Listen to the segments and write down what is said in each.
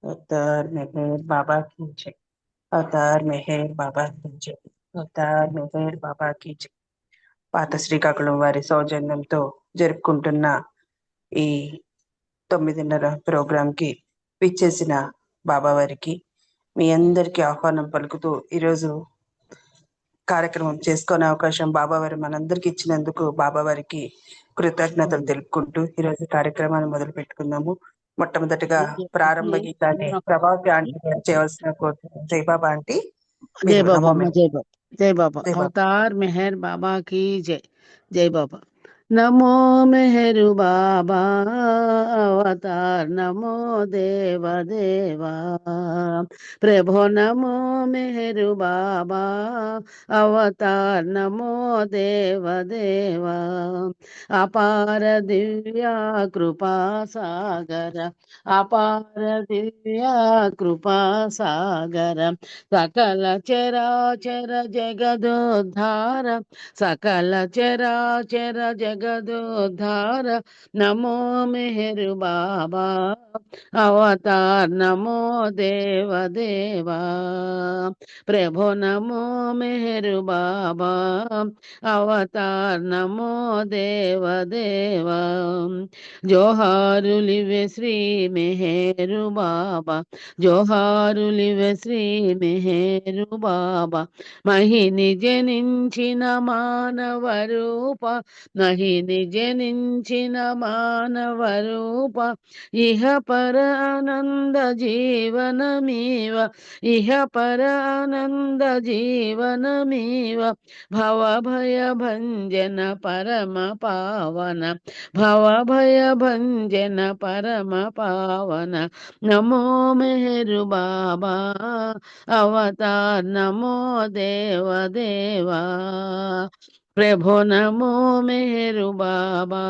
अवतार मेहर बाबा की जय। अवतार मेहर बाबा की जय। अवतार मेहर బాబా की जय. పాత శ్రీకాకుళం వారి సౌజన్యంతో జరుపుకుంటున్న ఈ 9:30 ప్రోగ్రాం కి విచ్చేసిన బాబా వారికి మీ అందరికీ ఆహ్వానం పలుకుతూ ఈరోజు కార్యక్రమం చేసుకునే అవకాశం బాబా వారు మనందరికి ఇచ్చినందుకు బాబా వారికి కృతజ్ఞతలు తెలుపుకుంటూ ఈరోజు కార్యక్రమాన్ని మొదలు పెట్టుకుందాము. మొట్టమొదటిగా ప్రారంభ గీతాన్ని ప్రభావి ఆంటీ గారు చేయవలసిన కోరుతున్నాను. జై బాబా ఆంటీ, जय మీరు बाबा నమో माँ, जय बाबा, जय बाबा। जय बाबा। अवतार मेहर बाबा की जय। जय बाबा। नमो मेहरु बाबा अवतार, नमो देव देवा प्रभो, नमो मेहरु बाबा अवतार, नमो देव देवा अपार दिव्या कृपा सागर, अपार दिव्या कृपा सागर सकल चराचर जगदोद्धार, सकल चराचर जगदोद्धार नमो मेहरु बाबा अवतार, नमो देव देवा प्रभो, नमो मेहरु बाबा अवतार, नमो देव देवा जोहारुलिवे श्री मेहरु बाबा, జోహారులివె శ్రీ మెహరు బాబా మహిని జనించిన మానవ రూప, మహిని జనించిన మానవ రూప ఇహ పర ఆనంద జీవనమీవ, ఇహ పర ఆనంద జీవనమీవ భవ భయ భంజన పరమ పావన, భవ భయ భంజన పరమ పావన नमो मेहरु बाबा अवतार, नमो देव देवा प्रभो, नमो मेहरु बाबा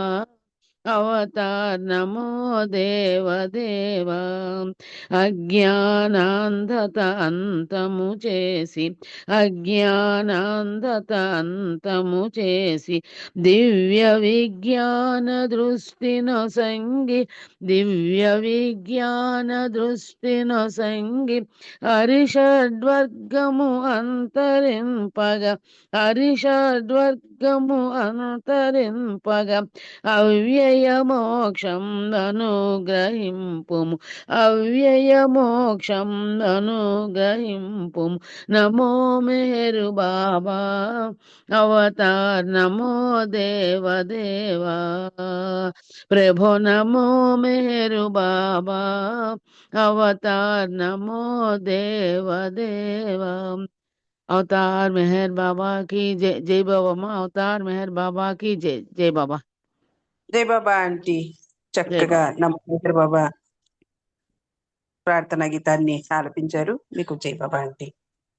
अवतार, नमो देव देवा అజ్ఞానాంధత అంతము చేసి, అజ్ఞానాంధత అంతము చేసి దివ్య విజ్ఞాన దృష్టిను సంగి, దివ్య విజ్ఞాన దృష్టిను సంగి హరిషడ్వర్గము అంతరింపగ, హరిషడ్వర్గము అంతరింపగ అవ్యయ మోక్షం అనుగ్రహింపుము, అవ్యయ మోక్షం అనుగ్రహింపుము నమో మెహరు బాబా అవతార్, నమో దేవ దేవా ప్రభో, నమో మెహరు బాబా అవతార్, నమో దేవ దేవా अवतार मेहर बाबा की जय। जय बाबा माँ, अवतार मेहर बाबा की जय। जय बाबा। జై బాబా ఆంటీ, जय చక్కగా बाबा। నమో మెహర్ బాబా ప్రార్థనా గీతాన్ని ఆలపించారు. మీకు జై బాబా ఆంటీ.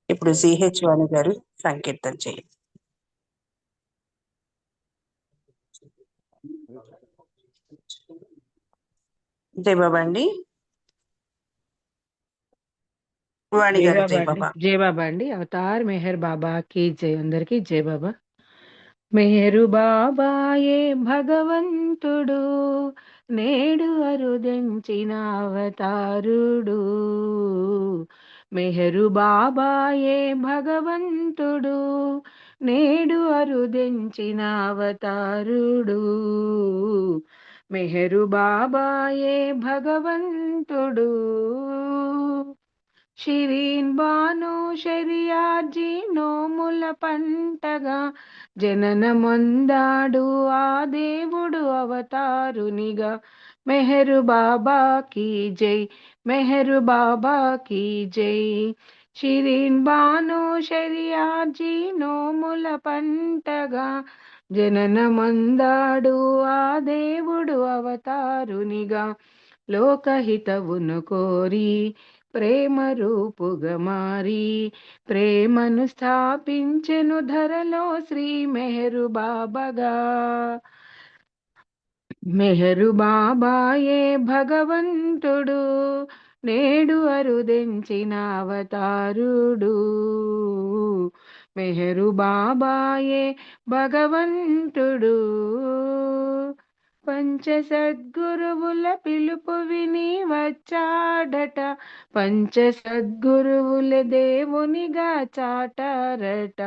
ఇప్పుడు సిహెచ్ వాణి గారు సంకీర్తన చేయండి. జై బాబా అండి. వాణి जय గారు बाबा జై अंडी, బాబా. जय बाबा अंडी। अवतार मेहर बाबा की जय। अंदर की जय बाबा। मेहरु बाबा ये भगवंतुडु, నేడు అరుదెంచిన అవతారుడు, మెహరు బాబాయే భగవంతుడు, నేడు అరుదెంచిన అవతారుడు, మెహరు బాబాయే భగవంతుడు షిరీన్ బాను షరియాజీ నోముల పంటగా జననమొందాడు ఆ దేవుడు అవతారునిగా మెహరు బాబా కీ జై, మెహరు బాబా కీ జై షిరీన్ బాను షరియాజీ నోముల పంటగా జననమొందాడు ఆ దేవుడు అవతారునిగా లోకహితవును కోరి ప్రేమ రూపుగా మారి ప్రేమను స్థాపించెను ధరలో శ్రీ మెహరు బాబాగా, మెహరు బాబాయే భగవంతుడు, నేడు అరుదెంచిన అవతారుడు, మెహరు బాబాయే భగవంతుడు పంచ సద్గురువుల పిలుపు విని వచ్చాడట, పంచ సద్గురువుల దేవునిగా చాటారట.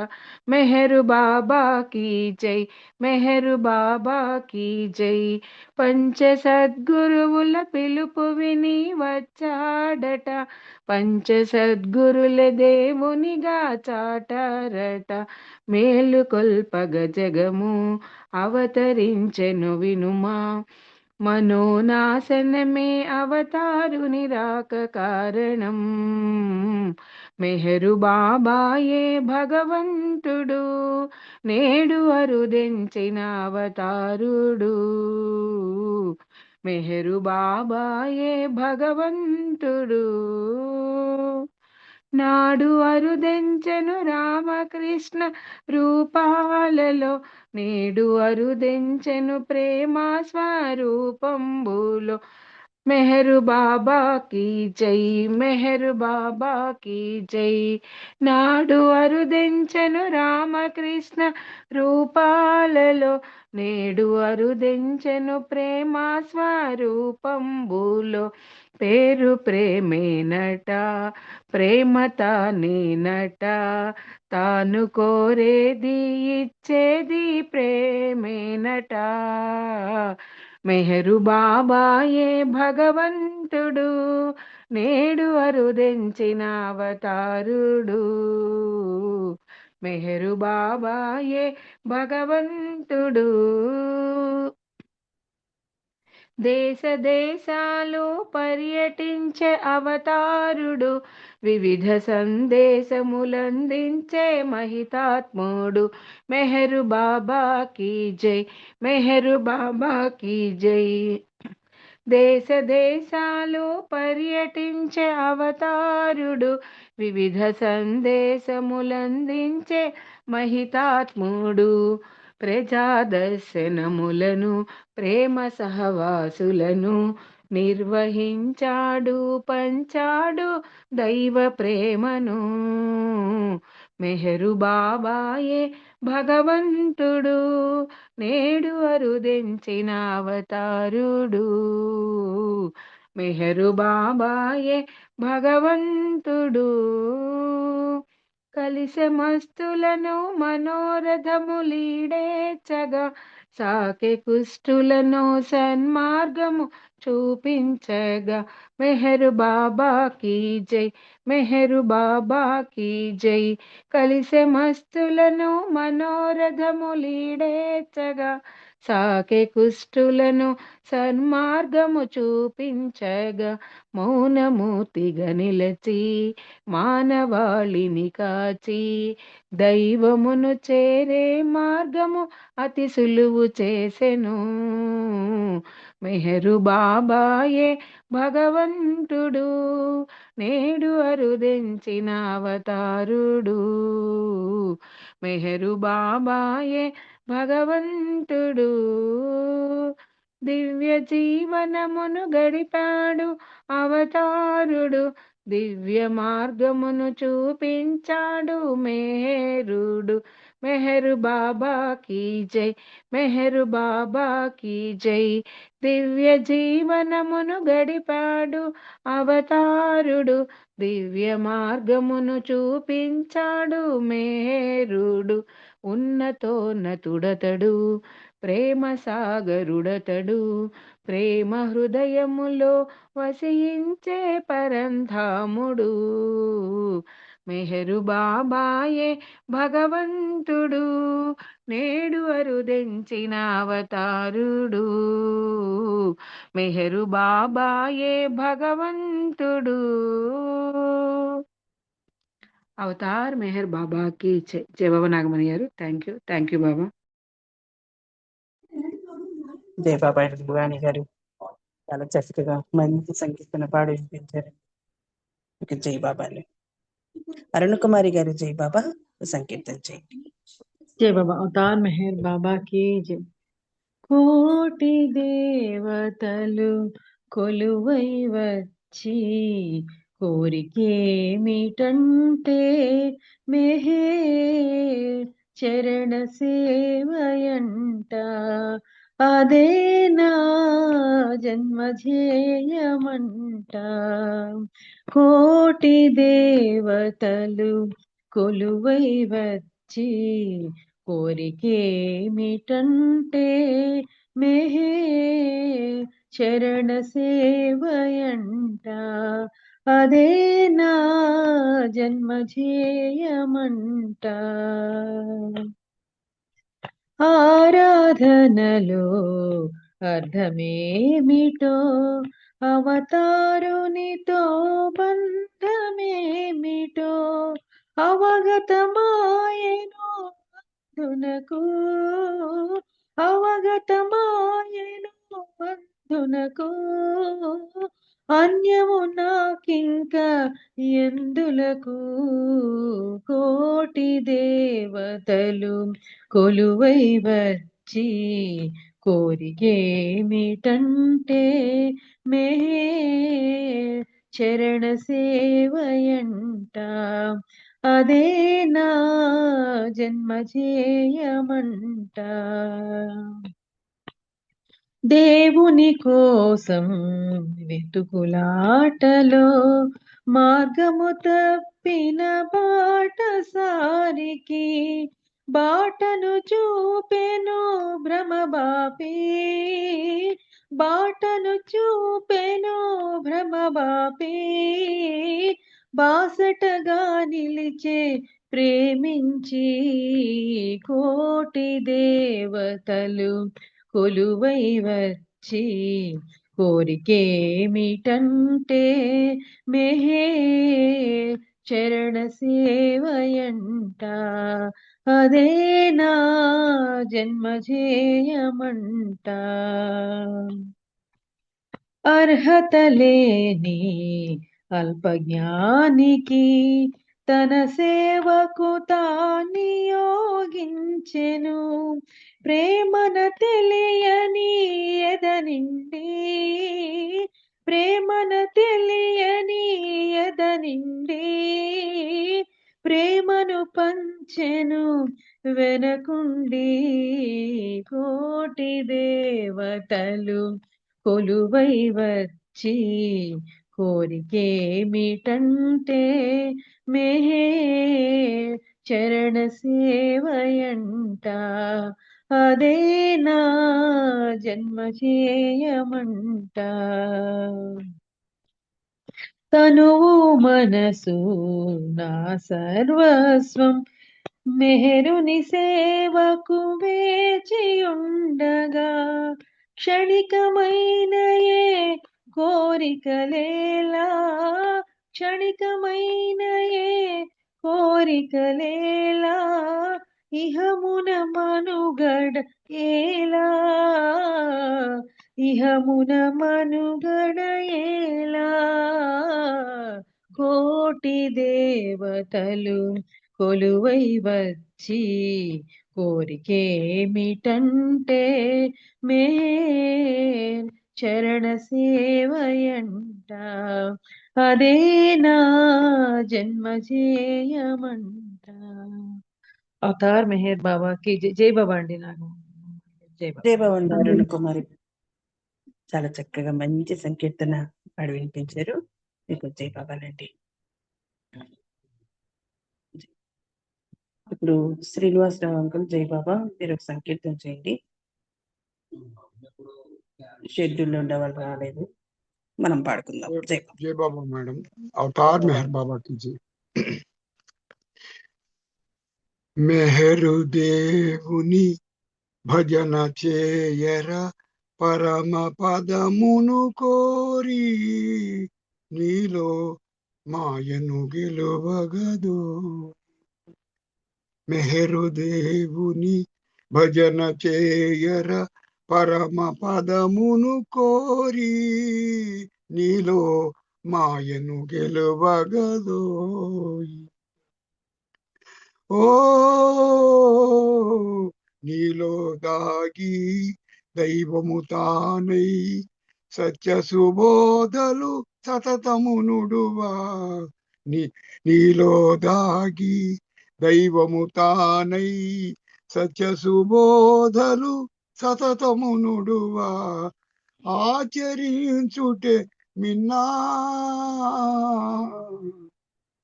మెహరు బాబా కీ జై, మెహరు బాబా కీ జై. పంచ సద్గురువుల పిలుపు విని వచ్చాడట, పంచ సద్గురుల దేవునిగా చాటారట. మేలుకొల్పగ జగము అవతరించెను వినుమా, మనోనాశనమే అవతారుని రాక కారణం. మెహరు బాబాయే భగవంతుడు, నేడు అరుదెంచిన అవతారుడు. మెహరు బాబాయే భగవంతుడు, నాడు అరుదెంచెను రామకృష్ణ రూపాలలో, నేడు అరుదెంచెను ప్రేమ స్వరూపంబులో. మెహరు బాబా కీ జై, మెహరు బాబా కీ జై. నాడు అరుదెంచెను రామకృష్ణ రూపాలలో, నేడు అరుదెంచెను ప్రేమ స్వరూపంబులో. పేరు ప్రేమేనట, ప్రేమ తానేనట, తాను కోరేది ఇచ్చేది ప్రేమేనట. మెహరు బాబాయే భగవంతుడు, నేడు అరుదెంచిన అవతారుడు. మెహరు బాబాయే భగవంతుడు. దేశ దేశాలు పర్యటించే అవతారుడు, వివిధ సందేశములందించే మహితాత్ముడు. మెహరు బాబా కీ జై, మెహరు బాబా కీ జై. దేశ దేశాలు పర్యటించే అవతారుడు, వివిధ సందేశములందించే మహితాత్ముడు. ప్రజాదర్శనములను ప్రేమ సహవాసులను నిర్వహించాడు, పంచాడు దైవ ప్రేమను. మెహరు బాబాయే భగవంతుడు, నేడు అరుదెంచిన అవతారుడు. మెహరు బాబాయే భగవంతుడు. కలిసె మస్తులను మనోరథములీడేచగా, సాకె కుష్టులను సన్మార్గము చూపించగా. మెహరు బాబా కీ జై, మెహరు బాబా కీ జై. కలిసె మస్తులను మనోరథములీడేచగా, సాకె కుష్టులను సన్మార్గము చూపించగా. మౌనమూర్తిగా నిలచి మానవాళిని కాచి, దైవమును చేరే మార్గము అతి సులువు చేసెను. మెహరు బాబాయే భగవంతుడు, నేడు అరుదెంచిన అవతారుడు. మెహరు బాబాయే భగవంతుడు. దివ్య జీవనమును గడిపాడు అవతారుడు, దివ్య మార్గమును చూపించాడు మేరుడు. మెహరు బాబా కీ జై, మెహరు బాబా కీ జై. దివ్య జీవనమును గడిపాడు అవతారుడు, దివ్య మార్గమును చూపించాడు మేరుడు. ఉన్నతోన్నతుడతడు, ప్రేమ సాగరుడతడు, ప్రేమ హృదయములో వసించే పరంధాముడు. మెహరు బాబాయే భగవంతుడు, నేడు అరుదెంచిన అవతారుడు. మెహరు బాబాయే భగవంతుడు. అవతార్ మెహర్ బాబాకి జై బాబా నాగమణి గారు. థ్యాంక్ యూ బాబా. జై బాబా వాణి గారు చాలా చక్కగా మంచి సంకీర్తన పాడి వినిపించారు. ఇక జై బాబాలు. అరుణ కుమారి గారు జై బాబా సంకీర్తన చేయండి. జై బాబా. అవతార్ మెహర్ బాబా కి జై. కోటి దేవతలు కొలువై వచ్చి కోరికేమిటంటే మెహర్ చరణ సేవయంట. అదే నా జన్మధ్యేయమంట. కోటి దేవతలు కొలువై వచ్చి కోరికేమిటంటే మెహే చరణ సేవయంట. అదే నా జన్మధ్యేయమంట. ఆరాధనలో అర్థమేమిటో అవతారునితో బంధమేమిటో అవగతమాయెను బంధునకు, అవగతమాయెను బంధునకు. అన్యము నాకింక ఎందులకు కోటి దేవతలు కొలువై వచ్చి కోరికేమిటంటే మెహే చరణ సేవయంట. అదే నా జన్మధ్యేయమంట. దేవుని కోసం వెతుకులాటలో మార్గము తప్పిన బాటసారికి బాటను చూపెను భ్రమబాపి, బాటను చూపెను భ్రమబాపి. బాసటగా నిలిచే ప్రేమించి కోటి దేవతలు కొలువై వచ్చి కోరికేమిటంటే మెహే చరణ సేవయంట. అదే నా జన్మధ్యేయమంట. అర్హత లేని అల్పజ్ఞానికి తన సేవకు తానియోగించెను. ప్రేమన తెలియని ఎదనిండి, ప్రేమన తెలియని ఎదనిండి ప్రేమను పంచెను వెనకుండి కోటి దేవతలు కొలువై వచ్చి కోరికేమిటంటే మెహే చరణ సేవయంట. అదే నా జన్మధ్యేయమంట. తనువు మనసు నా సర్వస్వం మెహరుని సేవకు వేచియుండగా క్షణికమైన ఏ కోరికలేలా, క్షణికమైన ఏ కోరికలేలా ఇహమున మనుగడ ఏలా, ఇహమున మనుగడ ఏలా. కోటి దేవతలు కొలువై వచ్చి కోరికేమిటంటే మే చరణ సేవయంట. అదే నా జన్మజేయమంట. అవతార్ మెహర్ బాబాకి జై బాబా అండి. నాకు జై బాబా. జయభవన్ అరుణ కుమారి చాలా చక్కగా మంచి సంకీర్తన పాడి వినిపించారు. మీకు జై బాబాలండి. ఇప్పుడు శ్రీనివాసరావు అంకుల్ జై బాబా మీరు ఒక సంకీర్తన చేయండి. షెడ్యూల్ ఉండే వాళ్ళు రాలేదు, మనం పాడుకుందాం. జై బాబా. जय बाबा मैडम, अवतार मेहर बाबा कीजिए। मेहरु దేవుని భజన చేయర పరమ పదమును కోరి నీలో మాయను గెలువగదు. మెహరు దేవుని భజన చేయర పరమ పదమును కోరి నీలో మాయను గెలువగదో. ఓ నీలో దాగి దైవము తానై సత్య సుబోధలు సతతము నుడువా. నీలో దాగి దైవము తానై సత్య సుబోధలు సతతమునుడువా ఆచరించుటే మిన్నా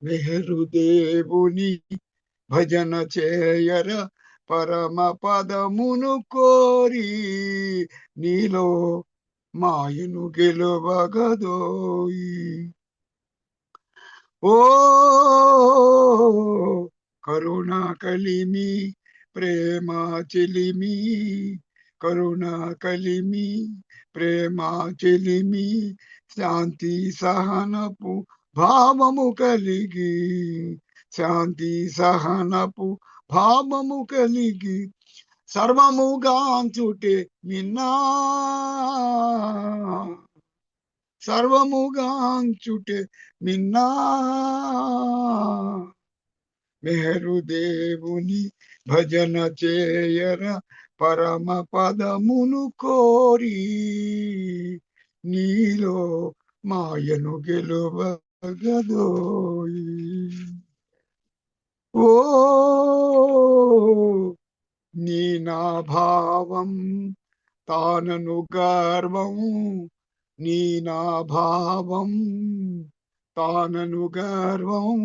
మెహరు దేవుని భజన చేయర పరమ పదమును కోరి నీలో మాయను గెలువగదోయి. ఓ కరుణా కలిమి ప్రేమ చెలిమి, కరుణా కలిమి ప్రేమ చెలిమి, శాంతి సహనపు భావము కలిగి, శాంతి సహనపు భావము కలిగి సర్వముగాంచుటే మిన్నా, సర్వముగాంచుటే మిన్నా మెహరు దేవుని భజన చేయర పరమ పదమును కోరి నీలో మాయను గెలువగదోయి. ఓ నీ నా భావం తానను గర్వం, నీ నా భావం తానను గర్వం,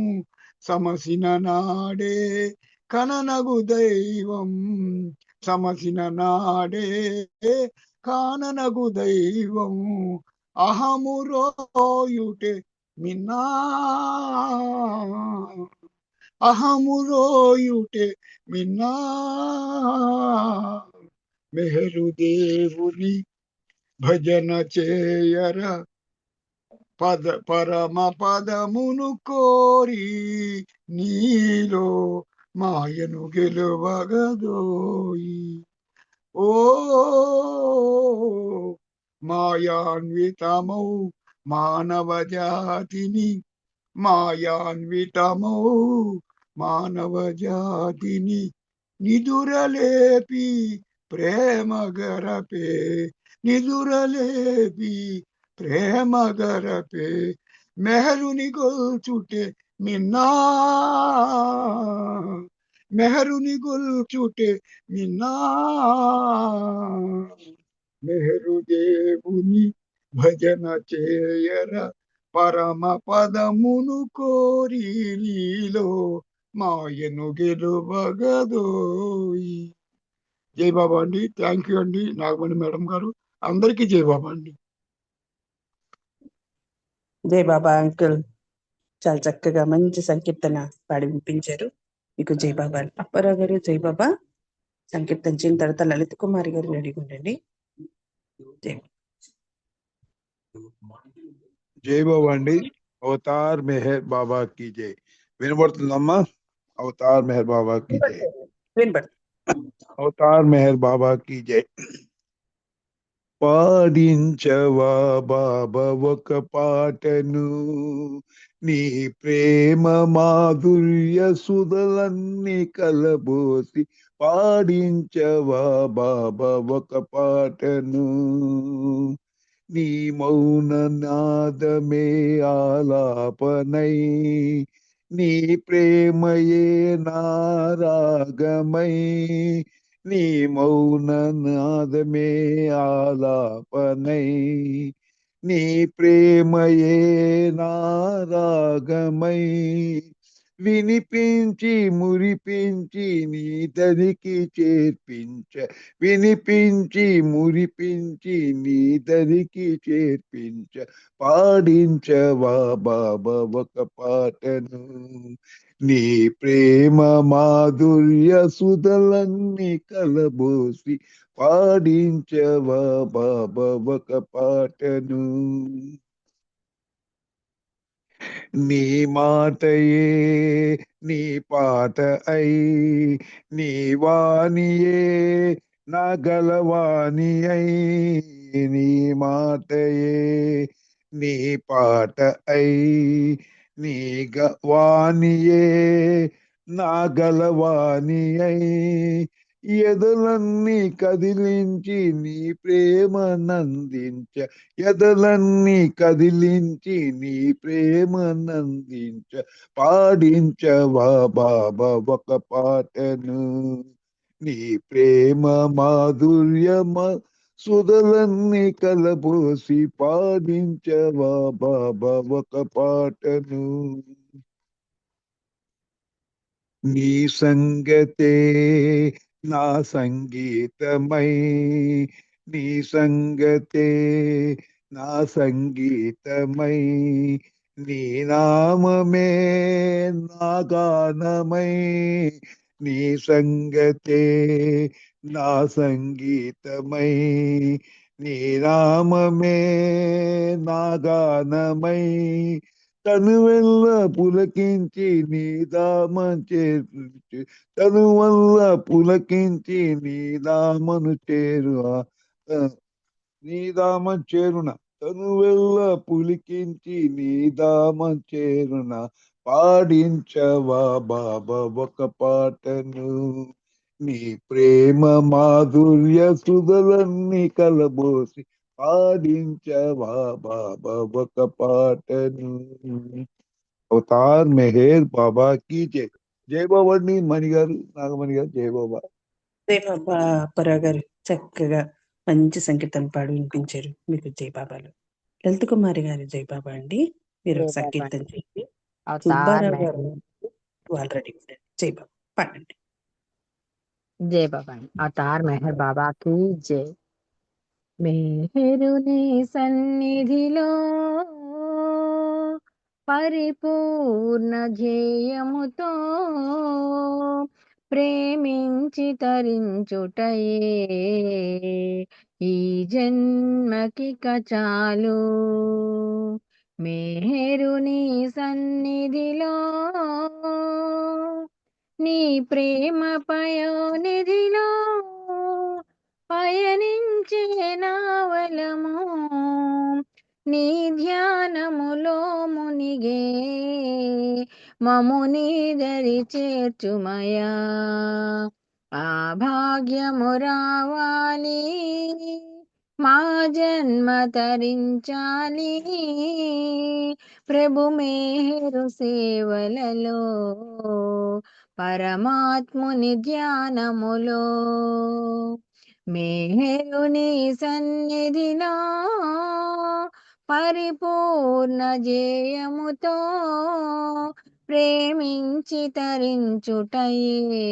సమసిన నాడే కననగు దైవం, సమసిన నాడే కాననగు దైవం, అహము రోయుటే మిన్నా, అహము రోయుటే మిన్నా మెహరు దేవుని భజన చేయర పరమ పదమును కోరి నీలో మాయను గెలువగదోయి. ఓ మాయాన్వితమౌ మానవ జాతిని, మాయాన్వితమౌ మానవ జాతిని నిదురలేపి ప్రేమ గరపే, నిదురలేపి ప్రేమ గరపే మెహరుని గొల్చుటే మిన్నా, మెహరుని గొల్చుటే మిన్నా మెహరు దేవుని భజన చేయర పరమ పదమును కోరి నీలో మాయను గెలువగదోయి. జై బాబా అండి. థ్యాంక్ యూ అండి నాగమణి మేడం గారు. అందరికీ జై బాబా అండి. జై బాబా అంకుల్, చాలా చక్కగా మంచి సంకీర్తన పాడి వినిపించారు. మీకు జై బాబా. అప్పారావు గారు జై బాబా సంకీర్తించిన తర్వాత లలిత్ కుమారి గారు రెడీగా ఉండండి. జై జై బాబా అండి. అవతార్ మెహర్ బాబా की जय. వినబడుతుందమ్మా? అవతార్ మెహర్ బాబా की जय. వినబడు. అవతార్ మెహర్ బాబా की जय. పాడించవా బాబా ఒక పాటను, నీ ప్రేమ మాధుర్య సుధలన్నీ కలబోసి పాడించవా బాబా ఒక పాటను, నీ మౌన నాదమే ఆలాపనై, నీ ప్రేమయే నారాగమై, నీ మౌన నాదమే ఆలాపనై, నీ ప్రేమయే నారాగమై, వినిపించి మురిపించి నీ దరికి చేర్పించ, వినిపించి మురిపించి నీ దరికి చేర్పించ, పాడించవా బాబా ఒక పాటను, నీ ప్రేమ మాధుర్య సుధలన్నీ కలబోసి పాడించవా బాబా ఒక పాటను, నీ మాటయే నీ పాట అయి, నీ వాణియే నా గలవాణి అయి, నీ మాటయే నీ పాట అయి, నీ వాణియే నా గలవాణి అయి, ఎదలన్నీ కదిలించి నీ ప్రేమ నందించ, ఎదలన్నీ కదిలించి నీ ప్రేమ నందించ, పాడించవా బాబా ఒక పాటను, నీ ప్రేమ మాధుర్యమ సుధలన్నీ కలబోసి పాడించవా బాబా ఒక పాటను. నీ సంగతే నా సంగీతమై, నీ సంగతే నా సంగీతమై, నీ నామమే నా గానమై, నీ సంగతే నా సంగీతమై, నీ నామమే నా గానమై, తనువెల్ల పులకించి నీదామం చేరు, తనువల్ల పులకించి నీదామను చేరు, నీదామం చేరున, తనువెల్ల పులికించి నీదామం చేరున, పాడించవా బాబా ఒక పాటను. నీ ప్రేమ మాధుర్య సుధలన్నీ కలబోసి పాడించవా బాబా ఒక పాటను. అవతార్ మెహర్ బాబా కీ జై. జై బాబా అండి మణి గారు, నాగమణి గారు. జై బాబా. జై బాబా. అప్పారావు గారు చక్కగా మంచి సంకీర్తన పాడి వినిపించారు. మీకు జై బాబాలు. లలిత కుమారి గారు జై బాబా అండి. మీరు జై ఒక బాబా సంకీర్తన అండి. చెప్పి అవతార్ సుబ్బారావు మెహర్ గారు ఆల్రెడీ జై బాబా పాడండి. జై బాబా అండి. అవతార్ మెహర్ బాబా की జై. మెహరుని సన్నిధిలో పరిపూర్ణ ధ్యేయముతో ప్రేమించి తరించుటయే ఈ జన్మకిక చాలు. మెహరుని సన్నిధిలో నీ ప్రేమ పయోనిధిలో పయనించే నావలము, నీ ధ్యానములో మునిగే మము నీదరి చేర్చుమయా. ఆ భాగ్యము రావాలి, మా జన్మ తరించాలి, ప్రభు మేరు సేవలలో పరమాత్ముని ధ్యానములో. మేరుని సన్నిధిలో పరిపూర్ణ జయముతో ప్రేమించి తరించుటయే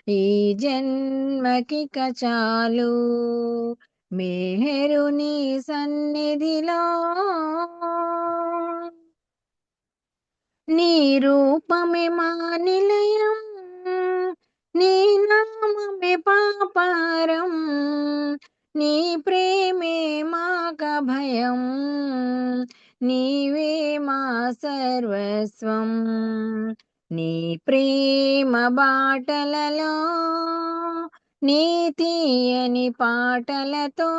ఈ జన్మకిక చాలు. మేరుని సన్నిధిలో నీ రూపమే మా నిలయం, నీ నామమే పాపారం, నీ ప్రేమే మాకభయం, నీవే మా సర్వస్వం. నీ ప్రేమ బాటలలో నీ తీయని పాటలతో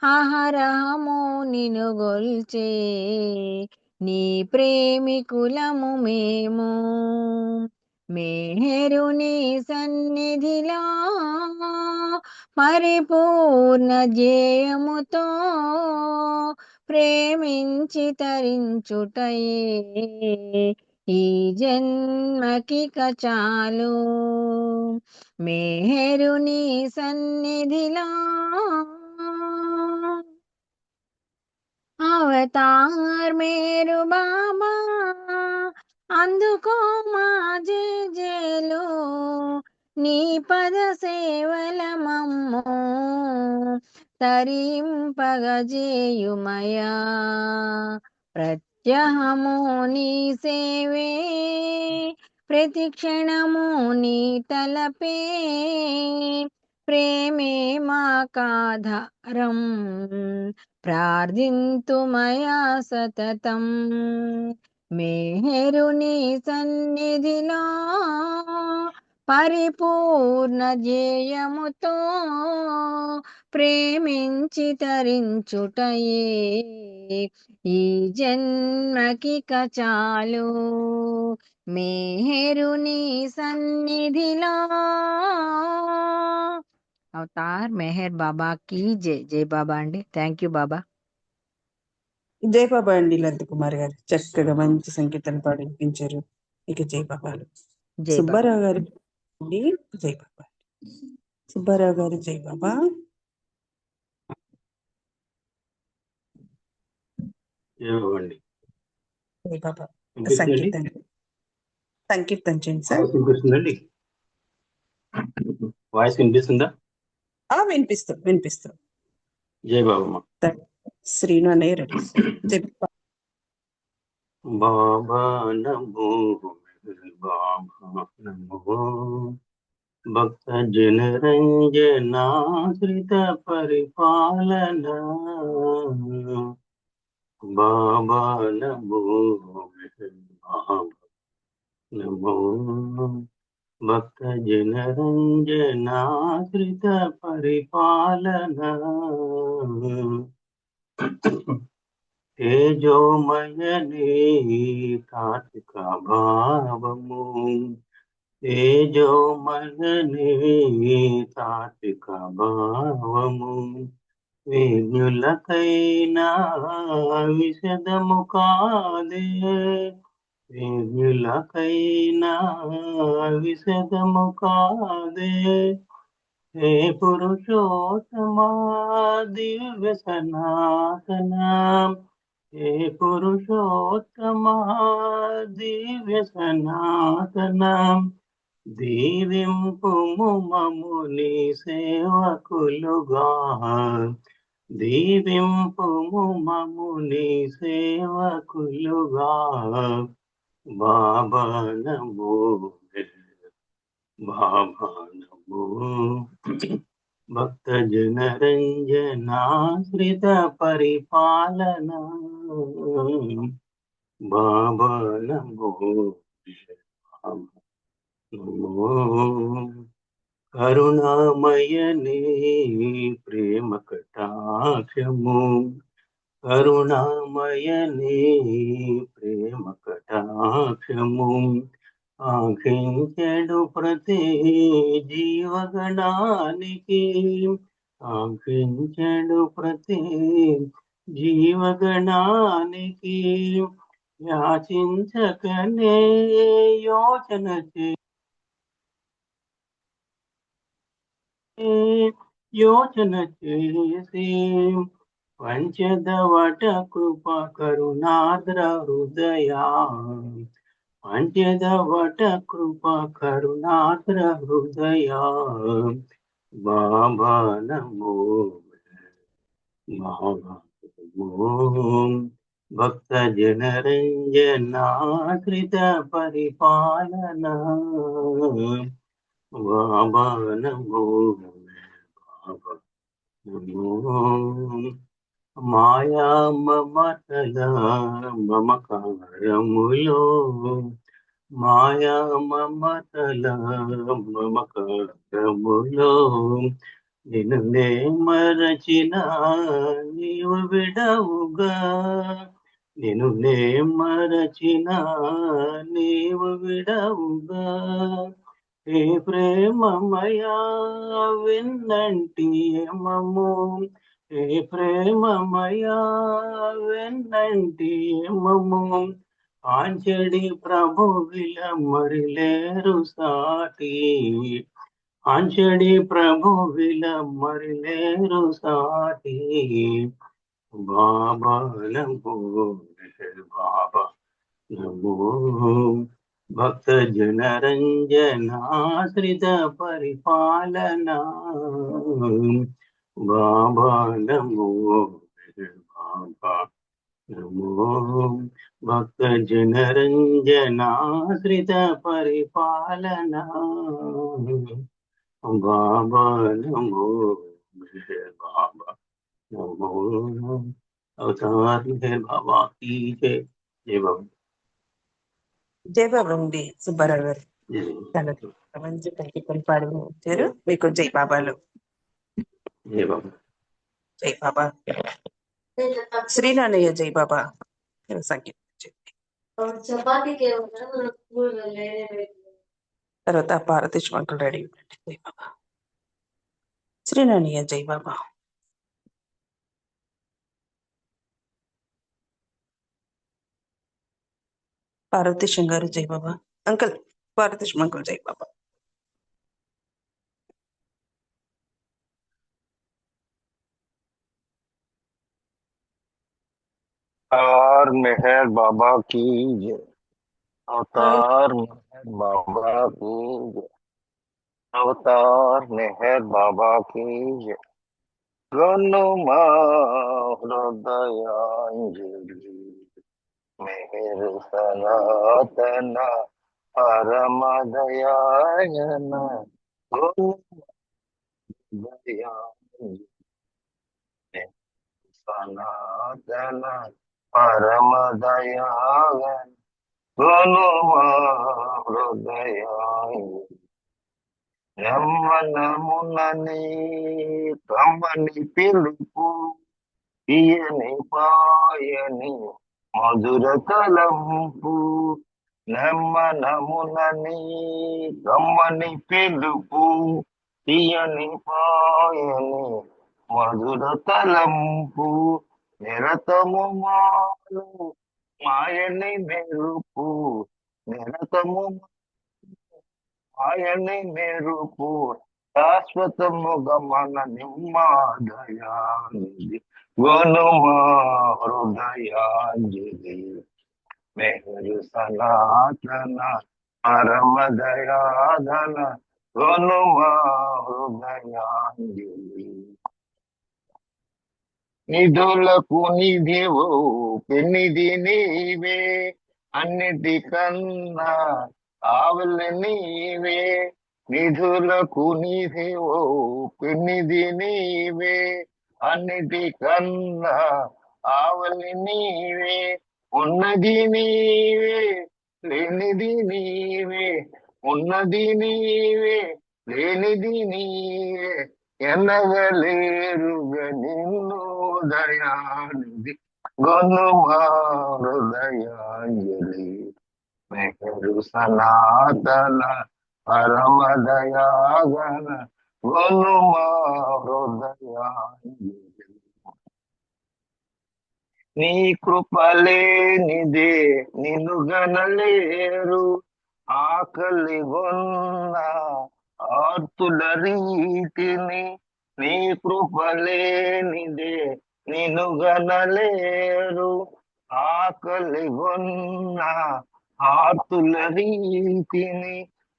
ఆహారము నిన్ను గొల్చే నీ ప్రేమికులము మేము. మేరుని సన్నిధిలో పరిపూర్ణ జయముతో ప్రేమించి తరించుటయే ఈ జన్మకిక చాలు. మేరుని సన్నిధిలో అవతార్ మేరు బాబా అందుకో మా జేజేలు, నీ పద సేవల మమ్ము తరింపగజేయుమయా. ప్రత్యహము నీ సేవే, ప్రతి క్షణము నీ తలపే, ప్రేమే మాకాధారం ప్రార్థింతుమయా సతతం. మేరుని సన్నిధిలో పరిపూర్ణ జయముతో ప్రేమించి తరించుటయే ఈ జన్మకిక చాలు. మేరుని సన్నిధిలో అవతార్ మెహర్ బాబా की జై. జై బాబా అండి. థ్యాంక్ యూ బాబా. జై బాబా అండి. లలిత కుమారి గారు చక్కగా మంచి సంకీర్తన పాడి వినిపించారు. ఇక జై బాబాలు. జై బాబా. సుబ్బారావు గారు అండి జై బాబా. సుబ్బారావు గారు జై బాబా. ఏమండి జై బాబా. వినిపిస్తుందండి? సంకీర్తన చేయండి సార్. వాయిస్ వినిపిస్తుందండి? వాయిస్ వినిపిస్తుందా? వినిపిస్తూ జై బాబమ్మ. శ్రీను అన్నయ్య రెడీ సార్. జై బాబా. బాబా నమో బాబా నమో భక్త జనరంజనాశ్రిత పరిపాలన బాబా నమో బాబా నమో భక్త జనరంజనాశ్రిత పరిపాలన తేజోమయనే కార్తిక భావము తేజోమయనే కార్తిక భావము విజ్ఞులకైనా విశదము కాదే విజ్ఞులకైనా విశదము కాదే హే పురుషోత్తమా దివ్య సనాతన హే పురుషోత్తమా దివ్య సనాతన దీవింపుము మముని సేవకులుగా దీవింపుము మముని సేవకులుగా బాబా నమో బాబా నమో భక్త జనరంజనాశ్రిత పరిపాలన బాబా నమో బాబా నమో కరుణామయనే ప్రేమ కటాక్షము కరుణామయనే ప్రేమ కటాక్షము ఆంక్షించెడు ప్రతి జీవగణానికి ఆంక్షించెడు ప్రతి జీవగణానికి యాచించకనే యోచన యోచన చేసి పంచదవట కృప కరుణాద్ర హృదయా పంచదవట కృప కరుణాద్ర హృదయా బాబా నమో బాబా నమో భక్త జనరంజనాశ్రిత పరిపాలన బాబా నమో బాబా నమో మాయా మమతల మమకారములో మాయా మమతల మమకారములో నిన్నే మరచిన నీవు విడవుగా నిన్నే మరచిన నీవు విడవుగా హే ప్రేమమయా విన్నంటి మము హే ప్రేమమయా విన్నంటి మము ఆంచడి ప్రభు విల మరిలేరు సాటి ఆంచడి ప్రభు విల మరిలేరు సాటి బాబా నమో బాబా నమో భక్త జనరంజనాశ్రిత పరిపాలన బాబా నమో బాబా నమో భక్త జనరంజనాశ్రిత పరిపాలన బాబా నమో బాబా నమో అవతార్ మెహర్ బాబా की जय जय बाबा జై బాబా అండి సుబ్బారావు గారు. చాలా మంచి సంకీర్తన పాడి వచ్చారు. మీకు జై బాబాలు. जय बाबा జై బాబా. శ్రీనానయ్య జై బాబా సంకీర్తన. తర్వాత పార్వతీశ్ అంకుల్ రెడీ ఉండండి. జై బాబా. శ్రీనానయ్య జై బాబా. పార్వతీశం గారు జై బాబా. అంకుల్ పార్వతీశం అంకుల్ జై బాబా. अवतार मेहर बाबा की जय। अवतार मेहर बाबा की जय। अवतार मेहर बाबा की जय। गनुमा हृदयांजलि मेहर सनातन परम दयायन दयाञ्जलि सनातन परम दयायन गनुमा हृदयांजलि యమ్మనమునని కమ్మని పిలుపు తీయని పాయని మధుర తలంపు నెమ్మనమునని కమ్మని పిలుపు తీయని పాయని మధుర తలంపు నిరతము మాలు మాయని మెరుపు నిరతము ఆయనే మెరుపు శాశ్వతముగా మన నిమ్మదయానిధి గోనుమా హృదయాంజలి మెహరు సనాతన పరమ దయాధన గోనుమా హృదయాంజలి నిధులకు నిధివో పెన్నిది నీవే అన్నిటికన్నా ఆవలి నీవే నిధులకు నిధివో పెన్నిది నీవే అన్నిటికన్నా ఆవలి నీవే ఉన్నది నీవే లేనిది నీవే ఉన్నది నీవే లేనిది నీవే ఎనగలేరుగ నిన్ను దయానిధి గొనుమా హృదయాంజలి మెహరు సనాతన పరమ దయాగన గొనుమా హృదయాంజలి నీ కృపలేనిదే నిన్ను గనలేరు ఆకలి గొన్న ఆర్తుల రీతిని నీ కృపలేనిదే నిన్ను గనలేరు ఆకలి గొన్న ఆర్తుల రీతిని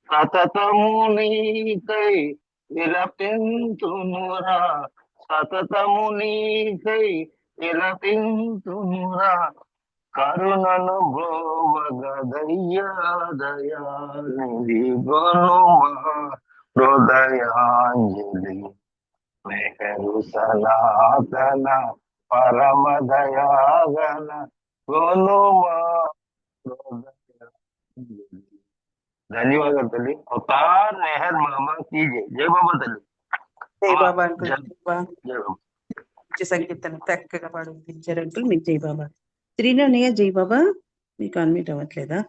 సతతము నీకై విలపింతునురా సతతము నీకై విలపింతునురా కరుణను బ్రోవగదయ్యా దయానిధి గొనుమా హృదయాంజలి మెహరు సనాతన పరమ దయాగన గొనుమా హృదయాంజలి. ధన్యవాదాలు తల్లి. అవతార్ మెహర్ మామ కీ జై. జై బాబా తల్లి. జై అమ్మా, బాబా అంకుల్. జై జై బాబా. జై బాబా. మంచి సంకీర్తన చక్కగా పాడించారు అంకుల్. మీకు జై బాబా. శ్రీనన్నయ్య జై బాబా. మీకు అన్మ్యూట్ అవ్వట్లేదా?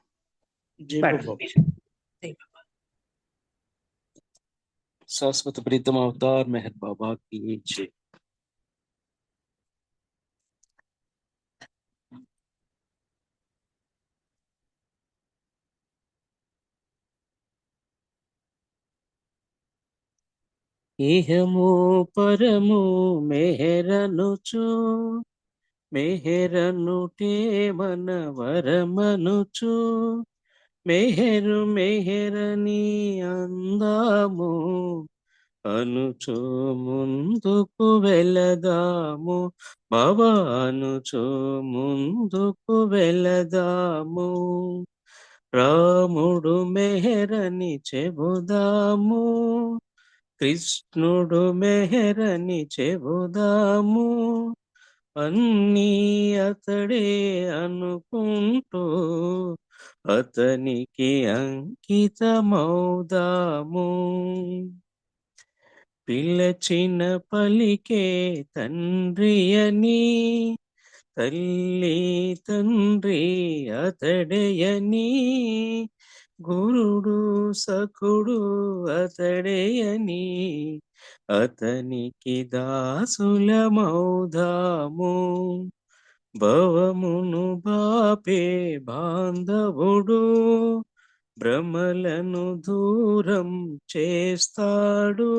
జై పాడండి బాబా. మీరు. జై బాబా. शाश्वत प्रीतम अवतार मेहर बाबा की जय। ఇహము పరము మెహరనుచు మెహరనుటే మన వరమనుచు మెహరు మెహరని అందాము అనుచో ముందుకు వెళదాము బాబా అనుచో ముందుకు వెళదాము రాముడు మెహరని చెబుదాము కృష్ణుడు మెహరని చెబుదాము అన్నీ అతడే అనుకుంటూ అతనికి అంకితమౌదాము పిలచిన పలికే తండ్రి అని తల్లి తండ్రి అతడేయని గురుడు సకుడు అతడేయని అతనికి దాసులమౌదాము భవమును బాపే బాంధవుడు భ్రమలను దూరం చేస్తాడు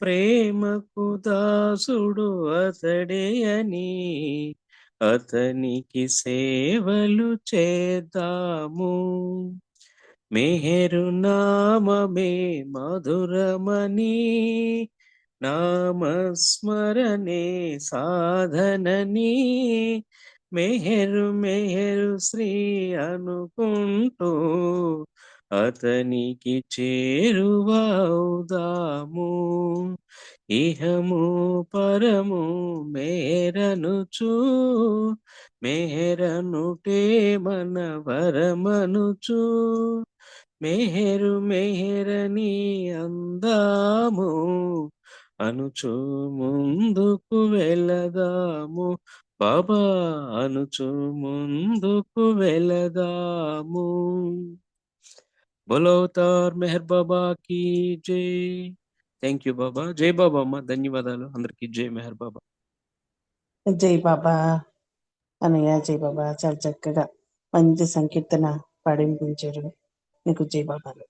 ప్రేమకు దాసుడు అతడే అని అతనికి సేవలు చేద్దాము. మెహరు నామమే మధురమని, నామస్మరణే సాధనని, మెహరు మెహరు శ్రీ అనుకుంటూ అతనికి చేరువవుదాము. ఇహము పరము మేరనుచు, మెహరనుటే మన వరమనుచు, మెహరు మెహరని అందాము అనుచు ముందుకు వెళదాము. బాబా అనుచు ముందుకు వెళదాము. బోలో అవతార్ మెహర్ బాబా की జై. థ్యాంక్ యూ బాబా. జై బాబా అమ్మ. ధన్యవాదాలు అందరికి. జై మెహర్ బాబా. జై బాబా అన్నయ్య, జై బాబా. చాలా చక్కగా మంచి సంకీర్తన పాడించారు. మీకు జై బాబాలు.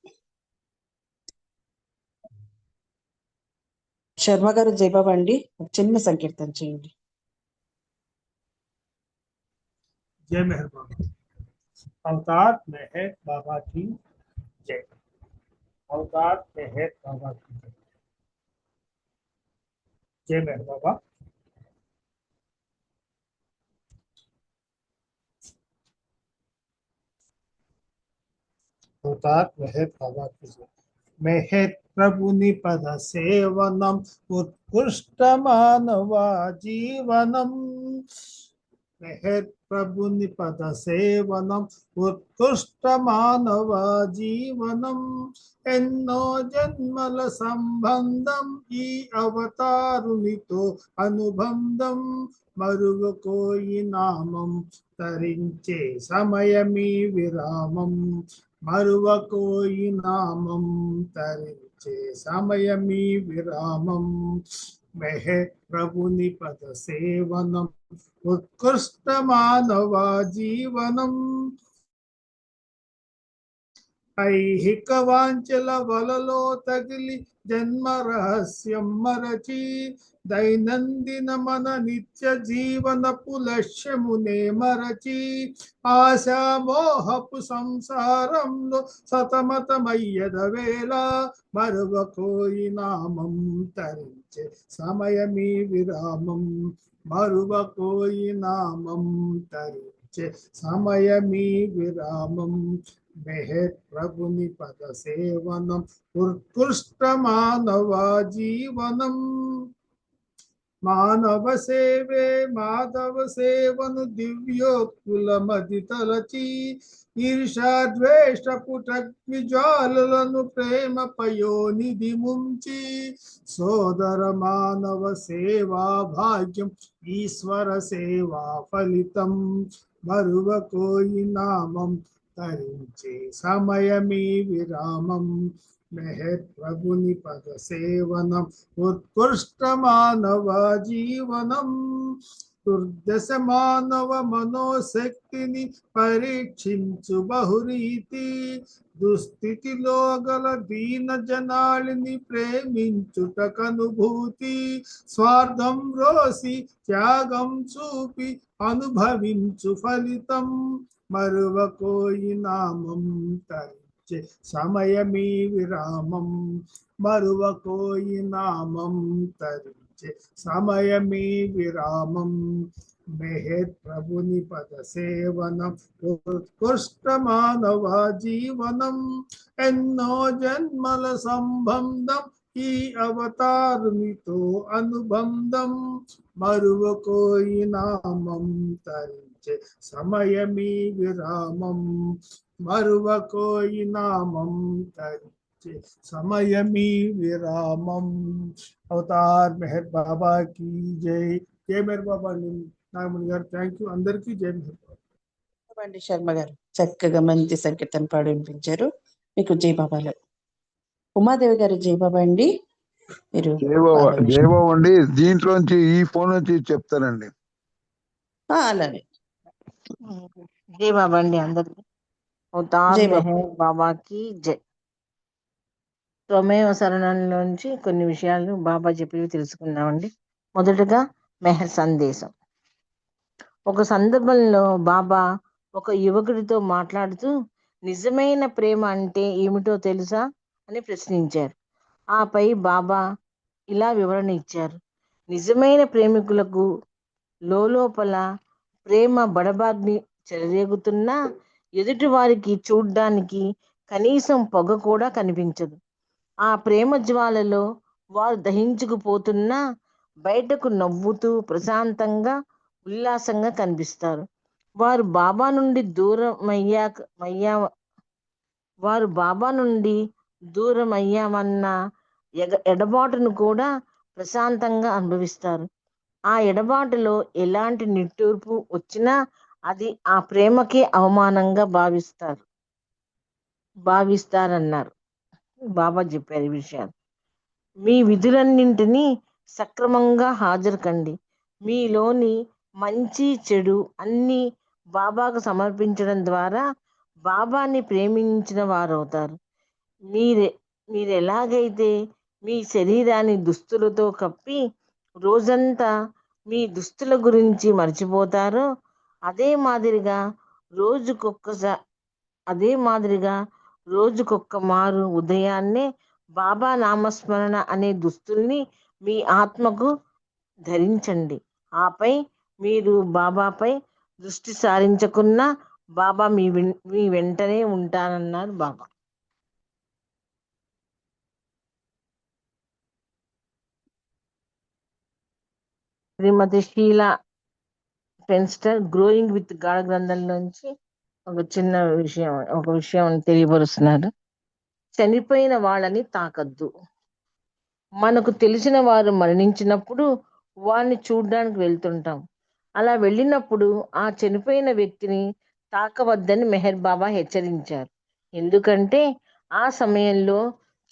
శర్మ గారు జై బాబా అండి, ఒక చిన్న సంకీర్తన చేయండి. जय मेहर बाबा। अवतार मेहर बाबा की जय। अवतार मेहर बाबा की जय। जय मेहर बाबा। अवतार मेहर बाबा की जय। मेहर प्रभु निपद सेवनम उत्कृष्ट मानवा जीवनम। मेहर प्रभु निपद सेवनम उत्कृष्ट मानव जीवनम। ఎన్నో జన్మల సంబంధం ఈ అవతారునితో అనుబంధం, మరువకోయి నామం తరించే సమయమీ విరామం, మరువకోయి నామం తరించే సమయమీ విరామం. మెహర్ ప్రభుని పద సేవనం उत्कृष्ट मानव जीवनम। ఐహిక వాంఛల వలలో తగిలి జన్మ రహస్యం మరచి, దైనందిన మన నిత్య జీవనపు లక్ష్యమునే మరచి, ఆశామోహపు సంసారంలో సతమతమయ్యద వేళ, మరువకోయి నామం తరించే సమయమీ విరామం, మరువకోయి నామం తరించే సమయమీ విరామం. మెహర్ ప్రభుని పద సేవనం उत्कृष्ट మానవ జీవనం. మానవ సేవే మాధవ సేవను దివ్యోక్కుల మది తలచి, ఈర్షాద్వేష పుటగ్నిజ్వాలలను ప్రేమ పయోనిధి ముంచి, సోదర మానవ సేవా భాగ్యం ఈశ్వర సేవా ఫలితం, మరువకోయి నామం తరించే సమయమీ విరామం. మెహర్ ప్రభుని పద సేవనం उत्कृष्ट మానవ జీవనం. దుర్దశ మానవ మనోశక్తిని పరీక్షించు బహురీతి, దుస్థితిలో గల దీన జనాళిని ప్రేమించుటకనుభూతి, స్వార్థం రోసి త్యాగం చూపి అనుభవించు ఫలితం, మరువకోయి నామం తరించే సమయమీ విరామం, మరువకోయి నామం తరించే సమయమీ విరామం. మెహర్ ప్రభుని పద సేవనం उत्कृष्ट మానవ జీవనం. ఎన్నో జన్మల సంబంధం ఈ అవతారునితో అనుబంధం, మరువకోయి నామం తరించే సమయమీ విరామం, మరువకోయి నామం తరించే సమయమీ విరామం. అవతార్ మెహర్ బాబా की జై. జై మెహర్ బాబా నాగమణి గారు. థ్యాంక్ యూ అందరికీ. జై మెహర్ బాబా. అండి శర్మ గారు చక్కగా మంచి సంకీర్తన పాడి వినిపించారు. మీకు జై బాబాలు. ఉమాదేవి గారు జై బాబా అండి. మీరు జయబాబు అండి. దీంట్లోంచి ఈ ఫోన్ నుంచి చెప్తానండి. అలాగే జై బాబా అండి అందరికి. అవతార్ జై బాబా. మెహర్ బాబాకి జై. ప్రమేయ సరణంలోంచి కొన్ని విషయాలు బాబా చెప్పివి తెలుసుకుందామండి. మొదటగా మెహర్ సందేశం. ఒక సందర్భంలో బాబా ఒక యువకుడితో మాట్లాడుతూ నిజమైన ప్రేమ అంటే ఏమిటో తెలుసా అని ప్రశ్నించారు. ఆపై బాబా ఇలా వివరణ ఇచ్చారు. నిజమైన ప్రేమికులకు లోపల ప్రేమ బడబాగ్ని చెలరేగుతున్నా ఎదుటి వారికి చూడ్డానికి కనీసం పొగ కూడా కనిపించదు. ఆ ప్రేమ జ్వాలలో వారు దహించుకుపోతున్నా బయటకు నవ్వుతూ ప్రశాంతంగా ఉల్లాసంగా కనిపిస్తారు. వారు బాబా నుండి దూరం అయ్యామన్న ఎడబాటును కూడా ప్రశాంతంగా అనుభవిస్తారు. ఆ ఎడబాటులో ఎలాంటి నిట్టూర్పు వచ్చినా అది ఆ ప్రేమకే అవమానంగా భావిస్తారన్నారు. బాబా చెప్పారు ఈ విషయాలు. మీ విధులన్నింటినీ సక్రమంగా హాజరు కండి. మీలోని మంచి చెడు అన్నీ బాబాకు సమర్పించడం ద్వారా బాబాని ప్రేమించిన వారవుతారు. మీరెలాగైతే మీ శరీరాన్ని దుస్తులతో కప్పి రోజంతా మీ దుస్తుల గురించి మర్చిపోతారో అదే మాదిరిగా రోజుకొక్క మారు ఉదయాన్నే బాబా నామస్మరణ అనే దుస్తుల్ని మీ ఆత్మకు ధరించండి. ఆపై మీరు బాబాపై దృష్టి సారించకున్నా బాబా మీ వెంటనే ఉంటానన్నారు బాబా. శ్రీమతి షీలా ఫెన్స్టర్ గ్రోయింగ్ విత్ గాడ్ గ్రంథంలోంచి ఒక విషయం తెలియపరుస్తున్నారు. చనిపోయిన వాళ్ళని తాకద్దు. మనకు తెలిసిన వారు మరణించినప్పుడు వారిని చూడ్డానికి వెళ్తుంటాం. అలా వెళ్ళినప్పుడు ఆ చనిపోయిన వ్యక్తిని తాకవద్దని మెహర్ బాబా హెచ్చరించారు. ఎందుకంటే ఆ సమయంలో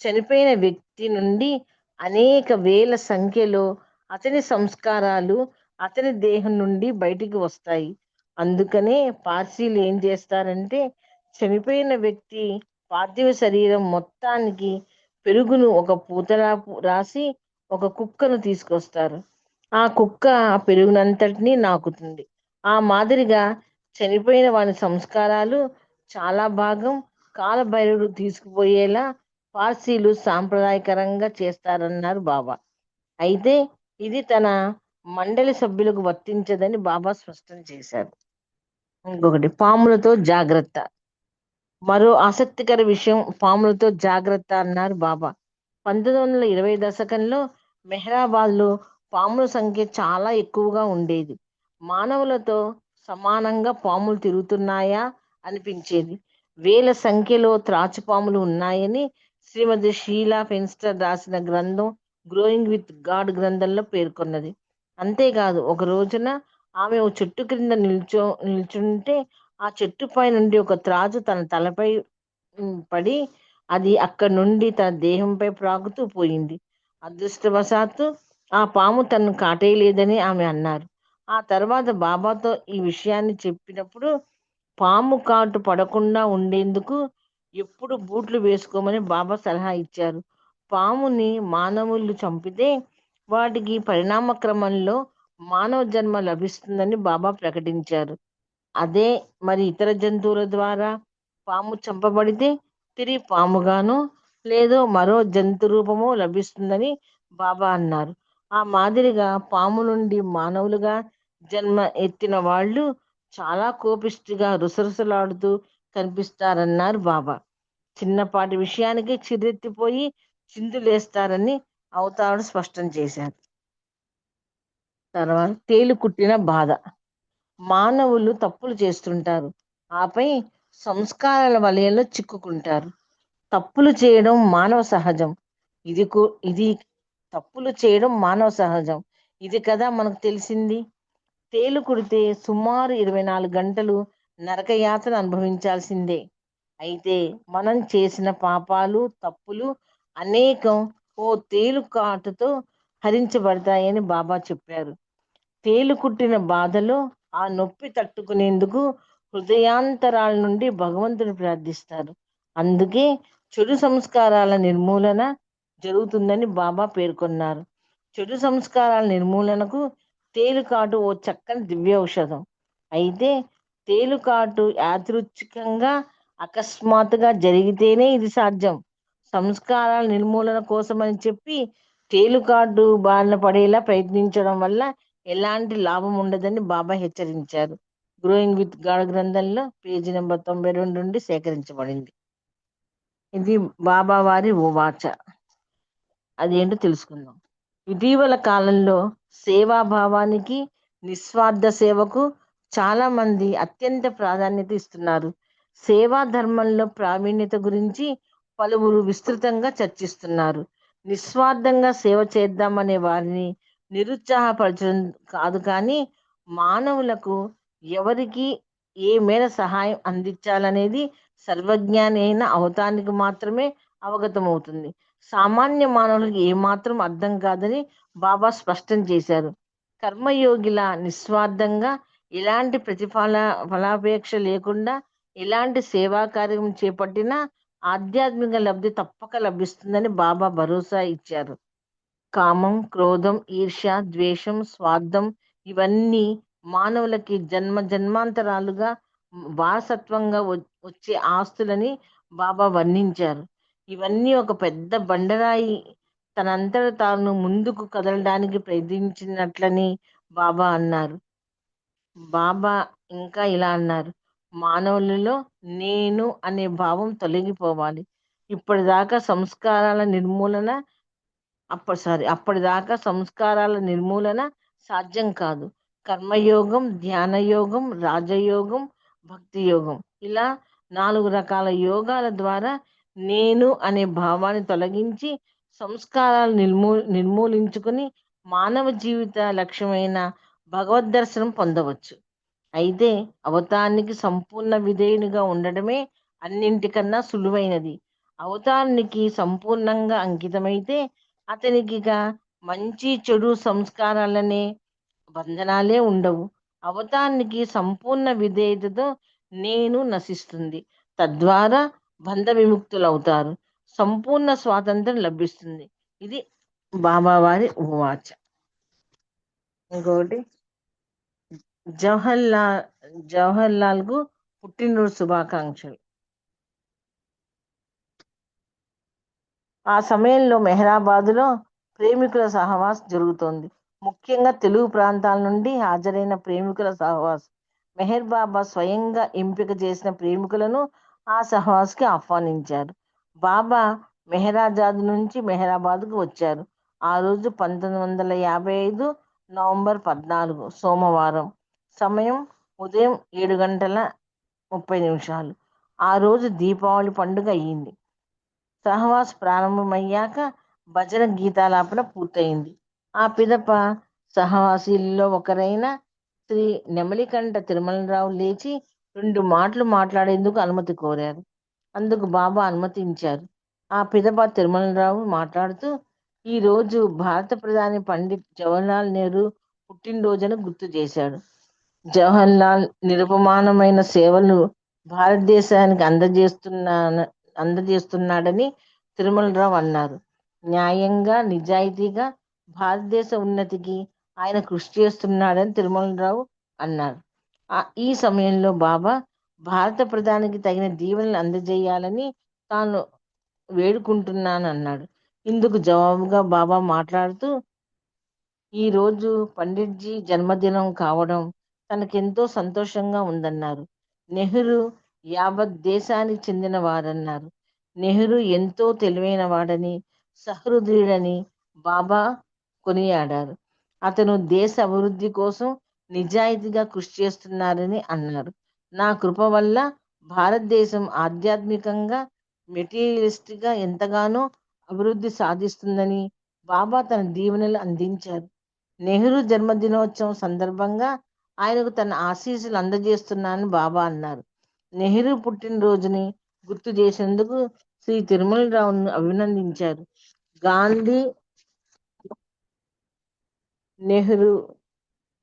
చనిపోయిన వ్యక్తి నుండి అనేక వేల సంఖ్యలో అతని సంస్కారాలు అతని దేహం నుండి బయటికి వస్తాయి. అందుకనే పార్సీలు ఏం చేస్తారంటే చనిపోయిన వ్యక్తి పార్థివ శరీరం మొత్తానికి పెరుగును ఒక పూతలా రాసి ఒక కుక్కను తీసుకొస్తారు. ఆ కుక్క ఆ పెరుగునంతటినీ నాకుతుంది. ఆ మాదిరిగా చనిపోయిన వారి సంస్కారాలు చాలా భాగం కాలభైరవుడు తీసుకుపోయేలా పార్సీలు సాంప్రదాయకరంగా చేస్తారన్నారు బాబా. అయితే ఇది తన మండలి సభ్యులకు వర్తించదని బాబా స్పష్టం చేశారు. ఇంకొకటి, పాములతో జాగ్రత్త. మరో ఆసక్తికర విషయం పాములతో జాగ్రత్త అన్నారు బాబా. 1920 దశకంలో మెహరాబాద్లో పాముల సంఖ్య చాలా ఎక్కువగా ఉండేది. మానవులతో సమానంగా పాములు తిరుగుతున్నాయా అనిపించేది. వేల సంఖ్యలో త్రాచుపాములు ఉన్నాయని శ్రీమతి షీలా ఫెన్స్టర్ రాసిన గ్రంథం గ్రోయింగ్ విత్ గాడ్ గ్రంథంలో పేర్కొన్నది. అంతేకాదు ఒక రోజున ఆమె ఓ చెట్టు క్రింద నిల్చుంటే ఆ చెట్టుపై నుండి ఒక త్రాచు తన తలపై పడి అది అక్కడి నుండి తన దేహంపై ప్రాగుతూ పోయింది. అదృష్టవశాత్తు ఆ పాము తనను కాటేయలేదని ఆమె అన్నారు. ఆ తర్వాత బాబాతో ఈ విషయాన్ని చెప్పినప్పుడు పాము కాటు పడకుండా ఉండేందుకు ఎప్పుడు బూట్లు వేసుకోమని బాబా సలహా ఇచ్చారు. పాముని మానవులు చంపితే వాటికి పరిణామ క్రమంలో మానవ జన్మ లభిస్తుందని బాబా ప్రకటించారు. అదే మరి ఇతర జంతువుల ద్వారా పాము చంపబడితే తిరిగి పాముగానో లేదో మరో జంతు రూపమో లభిస్తుందని బాబా అన్నారు. ఆ మాదిరిగా పాము నుండి మానవులుగా జన్మ ఎత్తిన వాళ్ళు చాలా కోపిష్టిగా రుసరుసలాడుతూ కనిపిస్తారన్నారు బాబా. చిన్నపాటి విషయానికి చిరెత్తిపోయి చిందులేస్తారని అవతారుడు స్పష్టం చేశారు. తర్వాత తేలు కుట్టిన బాధ. మానవులు తప్పులు చేస్తుంటారు, ఆపై సంస్కారాల వలయంలో చిక్కుకుంటారు. తప్పులు చేయడం మానవ సహజం. తప్పులు చేయడం మానవ సహజం. ఇది కదా మనకు తెలిసింది. తేలు కుడితే సుమారు 24 గంటలు నరకయాతన అనుభవించాల్సిందే. అయితే మనం చేసిన పాపాలు తప్పులు అనేకం ఓ తేలు కాటుతో హరించబడతాయని బాబా చెప్పారు. తేలు కుట్టిన బాధలో ఆ నొప్పి తట్టుకునేందుకు హృదయాంతరాల నుండి భగవంతుని ప్రార్థిస్తారు. అందుకే చెడు సంస్కారాల నిర్మూలన జరుగుతుందని బాబా పేర్కొన్నారు. చెడు సంస్కారాల నిర్మూలనకు తేలుకాటు ఓ చక్కని దివ్య ఔషధం. అయితే తేలుకాటు యాదృచ్ఛికంగా అకస్మాత్తుగా జరిగితేనే ఇది సాధ్యం. సంస్కారాల నిర్మూలన కోసమని చెప్పి తేలుకాటు బారిన పడేలా ప్రయత్నించడం వల్ల ఎలాంటి లాభం ఉండదని బాబా హెచ్చరించారు. గ్రోయింగ్ విత్ గాడ్ గ్రంథంలో పేజీ నెంబర్ 92 నుండి సేకరించబడింది. ఇది బాబా వారి ఉవాచ. అదేంటో తెలుసుకుందాం. ఇటీవల కాలంలో సేవాభావానికి, నిస్వార్థ సేవకు చాలా మంది అత్యంత ప్రాధాన్యత ఇస్తున్నారు. సేవా ధర్మంలో ప్రావీణ్యత గురించి పలువురు విస్తృతంగా చర్చిస్తున్నారు. నిస్వార్థంగా సేవ చేద్దామనే వారిని నిరుత్సాహపరచడం కాదు, కానీ మానవులకు ఎవరికి ఏ మేర సహాయం అందించాలనేది సర్వజ్ఞాని అయిన అవతానికి మాత్రమే అవగతమవుతుంది. సామాన్య మానవులకు ఏమాత్రం అర్థం కాదని బాబా స్పష్టం చేశారు. కర్మయోగిల నిస్వార్థంగా ఎలాంటి ఫలాపేక్ష లేకుండా ఎలాంటి సేవా కార్యం చేపట్టినా ఆధ్యాత్మిక లబ్ధి తప్పక లభిస్తుందని బాబా భరోసా ఇచ్చారు. కామం, క్రోధం, ఈర్ష్య, ద్వేషం, స్వార్థం ఇవన్నీ మానవులకి జన్మాంతరాలుగా వారసత్వంగా వచ్చే ఆస్తులని బాబా వర్ణించారు. ఇవన్నీ ఒక పెద్ద బండరాయి తనంతట తాను ముందుకు కదలడానికి ప్రయత్నించినట్లని బాబా అన్నారు. బాబా ఇంకా ఇలా అన్నారు, మానవులలో నేను అనే భావం తొలగిపోవాలి. ఇప్పటిదాకా సంస్కారాల నిర్మూలన సాధ్యం కాదు. కర్మయోగం, ధ్యానయోగం, రాజయోగం, భక్తి యోగం ఇలా 4 రకాల యోగాల ద్వారా నేను అనే భావాన్ని తొలగించి సంస్కారాలు నిర్మూలించుకుని మానవ జీవిత లక్ష్యమైన భగవద్ దర్శనం పొందవచ్చు. అయితే అవతారానికి సంపూర్ణ విధేయునిగా ఉండడమే అన్నింటికన్నా సులువైనది. అవతారానికి సంపూర్ణంగా అంకితమైతే అతనికి మంచి చెడు సంస్కారాలనే బంధనాలే ఉండవు. అవతారానికి సంపూర్ణ విధేయతతో నేను నశిస్తుంది. తద్వారా బంధ విముక్తులవుతారు. సంపూర్ణ స్వాతంత్రం లభిస్తుంది. ఇది బాబా వారి ఉవాచ. ఇంకొకటి, జవహర్ లాల్ కు పుట్టినరోజు శుభాకాంక్షలు. ఆ సమయంలో మెహరాబాదులో ప్రేమికుల సహవాస్ జరుగుతోంది. ముఖ్యంగా తెలుగు ప్రాంతాల నుండి హాజరైన ప్రేమికుల సహవాస్. మెహర్ బాబా స్వయంగా ఎంపిక చేసిన ప్రేమికులను ఆ సహవాస్కి ఆహ్వానించారు. బాబా మెహరాజాద్ నుంచి మెహరాబాద్కు వచ్చారు. ఆ రోజు 1955 నవంబర్ 14 సోమవారం. సమయం ఉదయం 7:30. ఆ రోజు దీపావళి పండుగ అయ్యింది. సహవాస్ ప్రారంభమయ్యాక భజన గీతాలాపన పూర్తయింది. ఆ పిదప సహవాసీల్లో ఒకరైన శ్రీ నెమలికంఠ తిరుమలరావు లేచి 2 మాటలు మాట్లాడేందుకు అనుమతి కోరారు. అందుకు బాబా అనుమతించారు. ఆ పిదప తిరుమలరావు మాట్లాడుతూ, ఈరోజు భారత ప్రధాని పండిట్ జవహర్లాల్ నెహ్రూ పుట్టినరోజును గుర్తు చేశాడు. జవహర్లాల్ నిరుపమానమైన సేవలు భారతదేశానికి అందజేస్తున్నాడని తిరుమలరావు అన్నారు. న్యాయంగా, నిజాయితీగా భారతదేశ ఉన్నతికి ఆయన కృషి చేస్తున్నాడని తిరుమలరావు అన్నారు. ఈ సమయంలో బాబా భారత ప్రధానికి తగిన దీవెనలు అందజేయాలని తాను వేడుకుంటున్నానన్నాడు. ఇందుకు జవాబుగా బాబా మాట్లాడుతూ, ఈరోజు పండిట్జీ జన్మదినం కావడం తనకెంతో సంతోషంగా ఉందన్నారు. నెహ్రూ యావత్ దేశానికి చెందిన వారన్నారు. నెహ్రూ ఎంతో తెలివైన వాడని, సహృదయుడని బాబా కొనియాడారు. అతను దేశ అభివృద్ధి కోసం నిజాయితీగా కృషి చేస్తున్నారని అన్నారు. నా కృప వల్ల భారతదేశం ఆధ్యాత్మికంగా, మెటీరియలిస్ట్గా ఎంతగానో అభివృద్ధి సాధిస్తుందని బాబా తన దీవెనలు అందించారు. నెహ్రూ జన్మదినోత్సవం సందర్భంగా ఆయనకు తన ఆశీస్సులు అందజేస్తున్నానని బాబా అన్నారు. నెహ్రూ పుట్టినరోజుని గుర్తు చేసేందుకు శ్రీ తిరుమలరావును అభినందించారు. గాంధీ, నెహ్రూ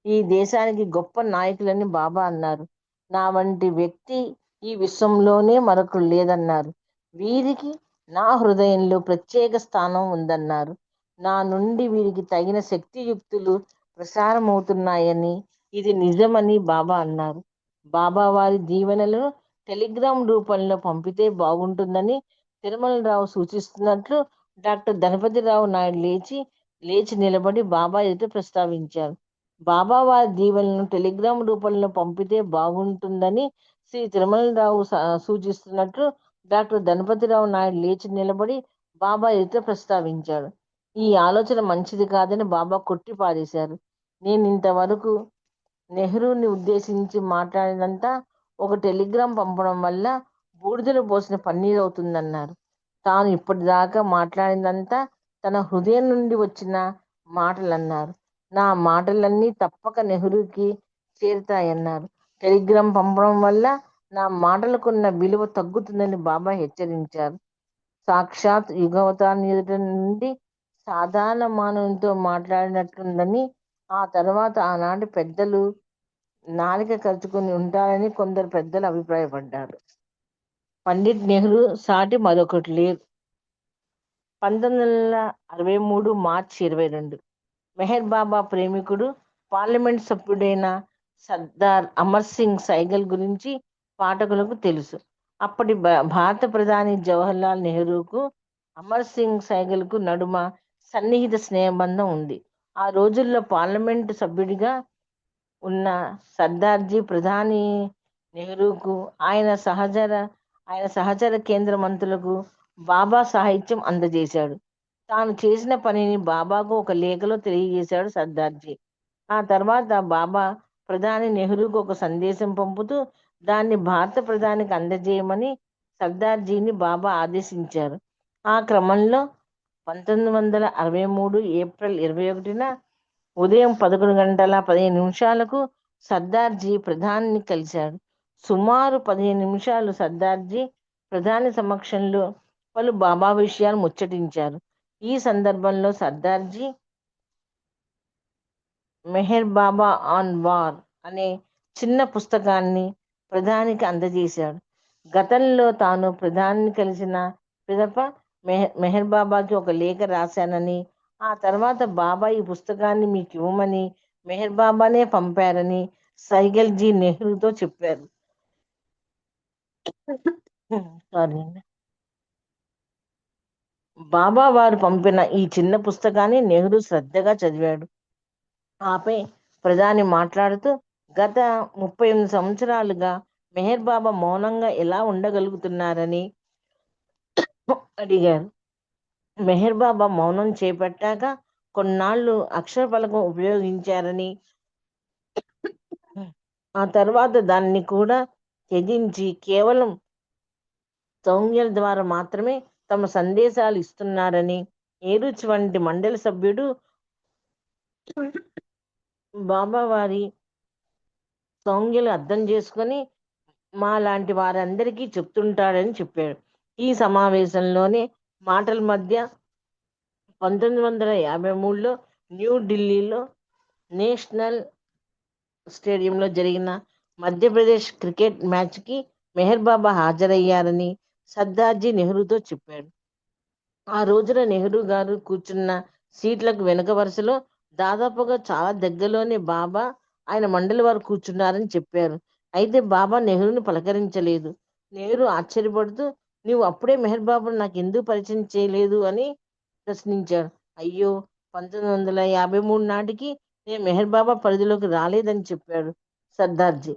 ఈ దేశానికి గొప్ప నాయకులని బాబా అన్నారు. నా వంటి వ్యక్తి ఈ విశ్వంలోనే మరొకరు లేదన్నారు. వీరికి నా హృదయంలో ప్రత్యేక స్థానం ఉందన్నారు. నా నుండి వీరికి తగిన శక్తియుక్తులు ప్రసారమవుతున్నాయని ఇది నిజమని బాబా అన్నారు. బాబా వారి దీవెనలను టెలిగ్రామ్ రూపంలో పంపితే బాగుంటుందని తిరుమలరావు సూచిస్తున్నట్లు డాక్టర్ ధనపతిరావు నాయుడు లేచి నిలబడి బాబా ఎదుట ప్రస్తావించారు. బాబా వారి దీవెనలను టెలిగ్రామ్ రూపంలో పంపితే బాగుంటుందని శ్రీ తిరుమలరావు సూచిస్తున్నట్లు డాక్టర్ ధనపతిరావు నాయుడు లేచి నిలబడి బాబా ఎదుట ప్రస్తావించాడు. ఈ ఆలోచన మంచిది కాదని బాబా కొట్టి పారేశారు. నేను ఇంతవరకు నెహ్రూని ఉద్దేశించి మాట్లాడినంతా ఒక టెలిగ్రామ్ పంపడం వల్ల బూడిదలు పోసిన పన్నీరు అవుతుందన్నారు. తాను ఇప్పటిదాకా మాట్లాడినంతా తన హృదయం నుండి వచ్చిన మాటలన్నారు. నా మాటలన్నీ తప్పక నెహ్రూకి చేరుతాయన్నారు. టెలిగ్రామ్ పంపడం వల్ల నా మాటలకున్న విలువ తగ్గుతుందని బాబా హెచ్చరించారు. సాక్షాత్ యుగవతాన్ని ఎదుట నుండి సాధారణ మానవునితో మాట్లాడినట్లుందని, ఆ తర్వాత ఆనాటి పెద్దలు నాలిక ఖర్చుకుని ఉంటారని కొందరు పెద్దలు అభిప్రాయపడ్డారు. పండిట్ నెహ్రూ సాటి మరొకటి లేదు. 1963 మార్చి 22 మెహర్ బాబా ప్రేమికుడు, పార్లమెంట్ సభ్యుడైన సర్దార్ అమర్ సింగ్ సైగల్ గురించి పాఠకులకు తెలుసు. అప్పటి భారత ప్రధాని జవహర్లాల్ నెహ్రూకు అమర్ సింగ్ సైగల్కు నడుమ సన్నిహిత స్నేహబంధం ఉంది. ఆ రోజుల్లో పార్లమెంటు సభ్యుడిగా ఉన్న సర్దార్జీ ప్రధాని నెహ్రూకు, ఆయన సహచర కేంద్ర మంత్రులకు బాబా సాహిత్యం అందజేశాడు. తాను చేసిన పనిని బాబాకు ఒక లేఖలో తెలియజేశాడు సర్దార్జీ. ఆ తర్వాత బాబా ప్రధాని నెహ్రూకు ఒక సందేశం పంపుతూ దాన్ని భారత ప్రధానికి అందజేయమని సర్దార్జీని బాబా ఆదేశించారు. ఆ క్రమంలో 1963 ఏప్రిల్ 21న ఉదయం 11:15 సర్దార్జీ ప్రధానిని కలిశాడు. సుమారు 15 నిమిషాలు సర్దార్జీ ప్రధాని సమక్షంలో పలు బాబా విషయాలు ముచ్చటించారు. ఈ సందర్భంలో సర్దార్జీ మెహర్ బాబా ఆన్ వార్ అనే చిన్న పుస్తకాన్ని ప్రధానికి అందజేశాడు. గతంలో తాను ప్రధానిని కలిసిన పిదప మెహర్ బాబాకి ఒక లేఖ రాశానని, ఆ తర్వాత బాబా ఈ పుస్తకాన్ని మీకు ఇవ్వమని మెహర్ బాబానే పంపారని సైగల్జీ నెహ్రూతో చెప్పారు. బాబా వారు పంపిన ఈ చిన్న పుస్తకాన్ని నెహ్రూ శ్రద్ధగా చదివాడు. ఆపై ప్రధాని మాట్లాడుతూ, గత 38 సంవత్సరాలుగా మెహర్ బాబా మౌనంగా ఎలా ఉండగలుగుతున్నారని అడిగారు. మెహర్ బాబా మౌనం చేపట్టాక కొన్నాళ్ళు అక్షర ఫలకం ఉపయోగించారని, ఆ తర్వాత దాన్ని కూడా త్యజించి కేవలం సౌజ్ఞల ద్వారా మాత్రమే తమ సందేశాలు ఇస్తున్నారని, ఏరుచ్ వంటి మండలి సభ్యుడు బాబా వారి సౌజ్ఞలు అర్థం చేసుకొని మా లాంటి వారందరికీ చెప్తుంటాడని చెప్పాడు. ఈ సమావేశంలోనే మాటల మధ్య 1953లో న్యూఢిల్లీలో నేషనల్ స్టేడియంలో జరిగిన మధ్యప్రదేశ్ క్రికెట్ మ్యాచ్కి మెహర్ బాబా హాజరయ్యారని సర్దార్జీ నెహ్రూతో చెప్పాడు. ఆ రోజున నెహ్రూ గారు కూర్చున్న సీట్లకు వెనుక వరుసలో దాదాపుగా చాలా దగ్గరలోనే బాబా, ఆయన మండలి వారు కూర్చున్నారని చెప్పారు. అయితే బాబా నెహ్రూని పలకరించలేదు. నెహ్రూ ఆశ్చర్యపడుతూ, నీవు అప్పుడే మెహర్ బాబాను నాకు ఎందుకు పరిచయం చేయలేదు అని ప్రశ్నించాడు. అయ్యో, 1953 నాటికి నేను మెహర్ బాబా పరిధిలోకి రాలేదని చెప్పాడు సర్దార్జీ.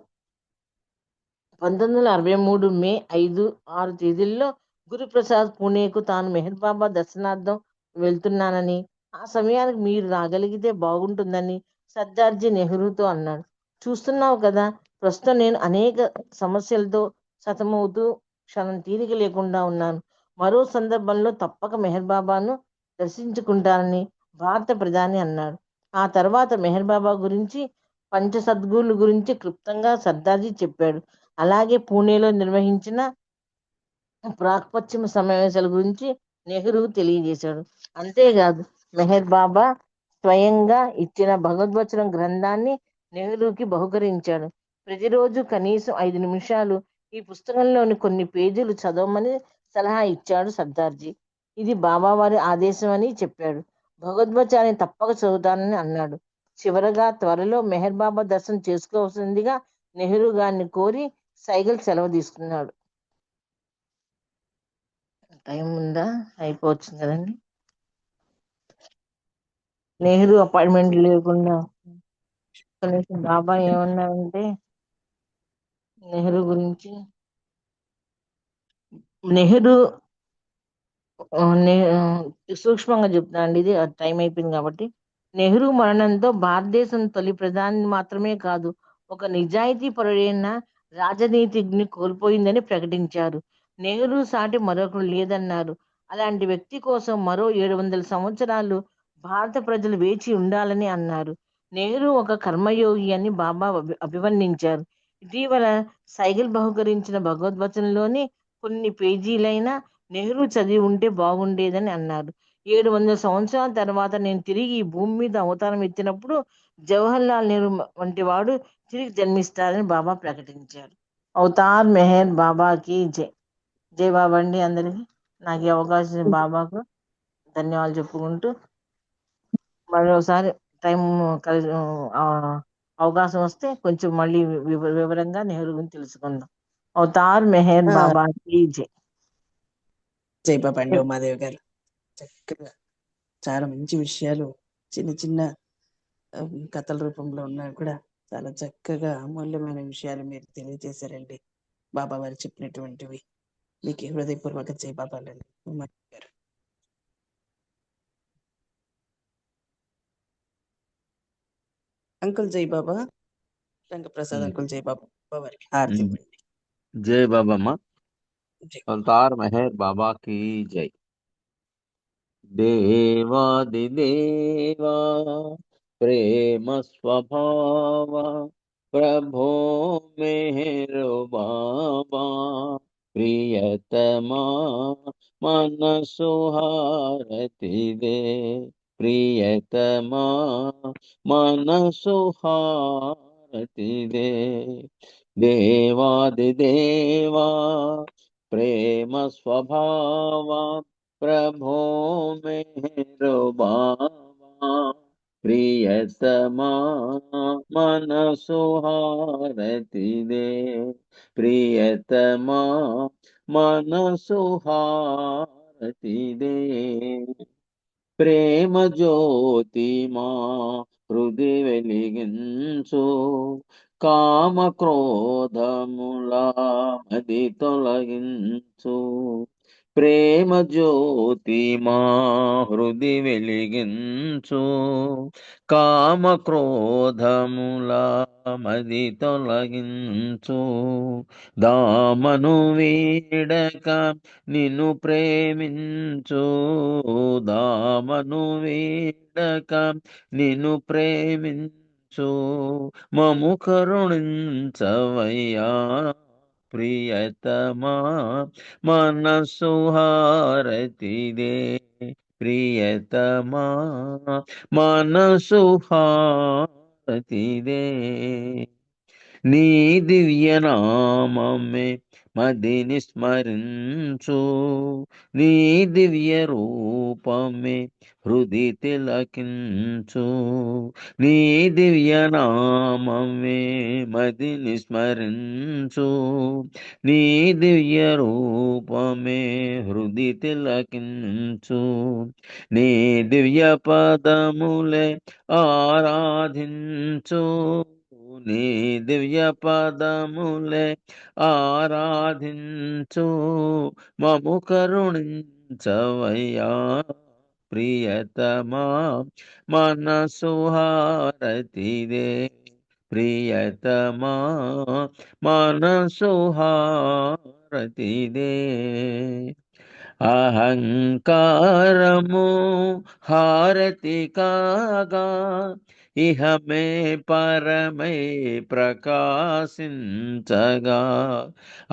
1963 మే 5, 6 తేదీల్లో గురుప్రసాద్ పూణేకు తాను మెహర్ బాబా దర్శనార్థం వెళ్తున్నానని, ఆ సమయానికి మీరు రాగలిగితే బాగుంటుందని సర్దార్జీ నెహ్రూతో అన్నాడు. చూస్తున్నావు కదా, ప్రస్తుతం నేను అనేక సమస్యలతో సతమవుతూ క్షణం తీరిక లేకుండా ఉన్నాను. మరో సందర్భంలో తప్పక మెహర్ బాబాను దర్శించుకుంటానని భారత ప్రధాని అన్నాడు. ఆ తర్వాత మెహర్ బాబా గురించి, పంచ సద్గురుల గురించి క్లుప్తంగా సర్దార్జీ చెప్పాడు. అలాగే పూణేలో నిర్వహించిన ప్రాక్పశ్చిమ సమావేశాల గురించి నెహ్రూ తెలియజేశాడు. అంతేకాదు, మెహర్ బాబా స్వయంగా ఇచ్చిన భగవద్వచనం గ్రంథాన్ని నెహ్రూకి బహుకరించాడు. ప్రతిరోజు కనీసం 5 నిమిషాలు ఈ పుస్తకంలోని కొన్ని పేజీలు చదవమని సలహా ఇచ్చాడు సర్దార్జీ. ఇది బాబా వారి ఆదేశం అని చెప్పాడు. భగవద్వచనాన్ని తప్పక చదువుతానని అన్నాడు. చివరగా త్వరలో మెహర్ బాబా దర్శనం చేసుకోవాల్సిందిగా నెహ్రూ గారిని కోరి సైగల్ సెలవు తీసుకున్నాడు. టైం ఉందా? అయిపోవచ్చు కదండి. నెహ్రూ అపాయింట్మెంట్ లేకుండా కనీసం బాబా ఏమన్నారంటే నెహ్రూ గురించి, నెహ్రూ సూక్ష్మంగా చెప్తున్నా అండి, ఇది టైం అయిపోయింది కాబట్టి. నెహ్రూ మరణంతో భారతదేశం తొలి ప్రధాని మాత్రమే కాదు, ఒక నిజాయితీ పరుడైన రాజనీతిజ్ఞని కోల్పోయిందని ప్రకటించారు. నెహ్రూ సాటి మరొకరు లేదన్నారు. అలాంటి వ్యక్తి కోసం మరో 700 సంవత్సరాలు భారత ప్రజలు వేచి ఉండాలని అన్నారు. నెహ్రూ ఒక కర్మయోగి అని బాబా అభివర్ణించారు. ఇటీవల సైగల్ బహుకరించిన భగవద్వచనంలోని కొన్ని పేజీలైనా నెహ్రూ చదివి ఉంటే బాగుండేదని అన్నారు. 700 సంవత్సరాల తర్వాత నేను తిరిగి ఈ భూమి మీద అవతారం ఎత్తినప్పుడు జవహర్ లాల్ నెహ్రూ వంటి వాడు తిరిగి జన్మిస్తారని బాబా ప్రకటించారు. అవతార్ మెహర్ బాబాకి జై. జై బాబా అండి అందరికి. నాకు ఈ అవకాశం ఇచ్చిన బాబాకు ధన్యవాదాలు చెప్పుకుంటూ మరోసారి టైం కలిసి అవకాశం వస్తే కొంచెం మళ్ళీ వివరంగా నెహ్రూ గురించి తెలుసుకుందాం. అవతార్ మెహర్ ఆ, బాబాకి జై. జై బాబా అండి ఉమాదేవి గారు. చక్కగా చాలా మంచి విషయాలు, చిన్న చిన్న కథల రూపంలో ఉన్నా కూడా చాలా చక్కగా అమూల్యమైన విషయాలు మీరు తెలియజేశారండి. బాబా వారు చెప్పినటువంటివి మీకు హృదయపూర్వక జై బాబాలండి ఉమాదేవి గారు. అంకుల్ జై బాబా, రంగప్రసాద్ అంకుల్ జై బాబా. బాబా వారికి హారతి ఇవ్వండి. జై బాబమ్మ. జై. అవతార్ మెహర్ బాబా की जय. देवादिदेवा प्रेम स्वभाव प्रभो मेहरो बाबा प्रियतमा मन सुहारति दे प्रियतमा मन सुहारति दे देवादिदेवा प्रेम स्वभाव प्रभो मेहरो बाबा प्रियतमा मन सुहारति दे प्रियतमा मन सुहारति दे ప్రేమ జ్యోతి మా హృది వెలిగించు కామ క్రోధముల మది తొలగించు ప్రేమ జ్యోతి మా హృది వెలిగించు కామ క్రోధముల మది తొలగించు దామను వీడక నిన్ను ప్రేమించు దామను వీడక నిన్ను ప్రేమించు మము కరుణించవయ్యా ప్రియతమా మనసు హారతిదే ప్రియతమా మనసు హారతిదే నీ దివ్యనామమే మదిని స్మరించు నీ దివ్య రూపమే హృది తిలకించు నీ దివ్యనామమే మదిని స్మరించు నీ దివ్య రూపమే హృది తిలకించు నీ దివ్య పదములే ఆరాధించు నీ దివ్య పదములే ఆరాధించు మము కరుణించవయ్యా ప్రియతమా మనసు హారతిదే ప్రియతమా మనసు హారతిదే అహంకారము హారతి కాగా ఇహమే పరమై ప్రకాశించగా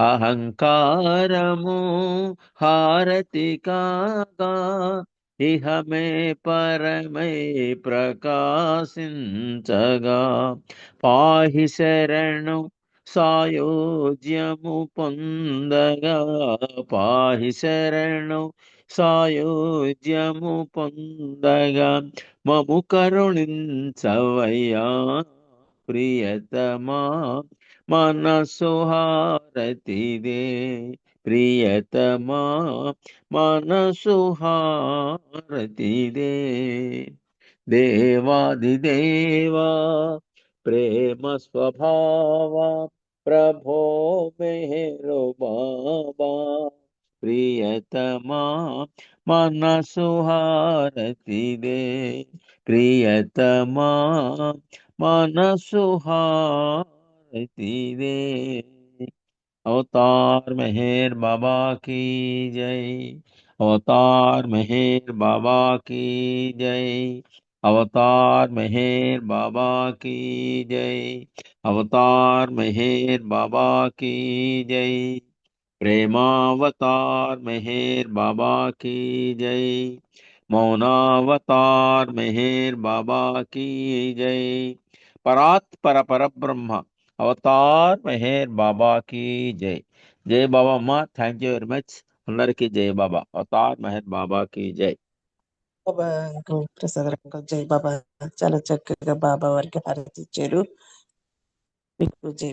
అహంకారము హారతి కాగా ఇహమే పరమై ప్రకాశించగా పాహి శరణు సాయోజ్యము పొందగా పాహి శరణు సాయుజ్యము పొందగా మము కరుణించవయ్యా ప్రియతమా మనసు హారతిదే ప్రియతమా మనసు హారతిదే దేవాదిదేవా ప్రేమ స్వభావ ప్రభో మెహరు బాబా ప్రియతమా మనసు హారతిదే ప్రియతమా మనసు హారతిదే अवतार मेहर बाबा की जय अवतार मेहर बाबा की जय अवतार मेहर बाबा की जय अवतार मेहर बाबा की जय प्रेमावतार मेहर बाबा की जय मौनावतार मेहर बाबा की जय परात्पर परब्रह्म అవతార్ మెహర్ బాబాకి జై జై బాబా అమ్మ థ్యాంక్ యూ వెరీ మచ్ అందరికీ జై బాబా అవతార్ మెహర్ బాబాకి జై బాబా అంకుల్ ప్రసాద్ అంకుల్ జై బాబా చాలా చక్కగా బాబా వారికి హారతి ఇచ్చారు మీకు జై బాబా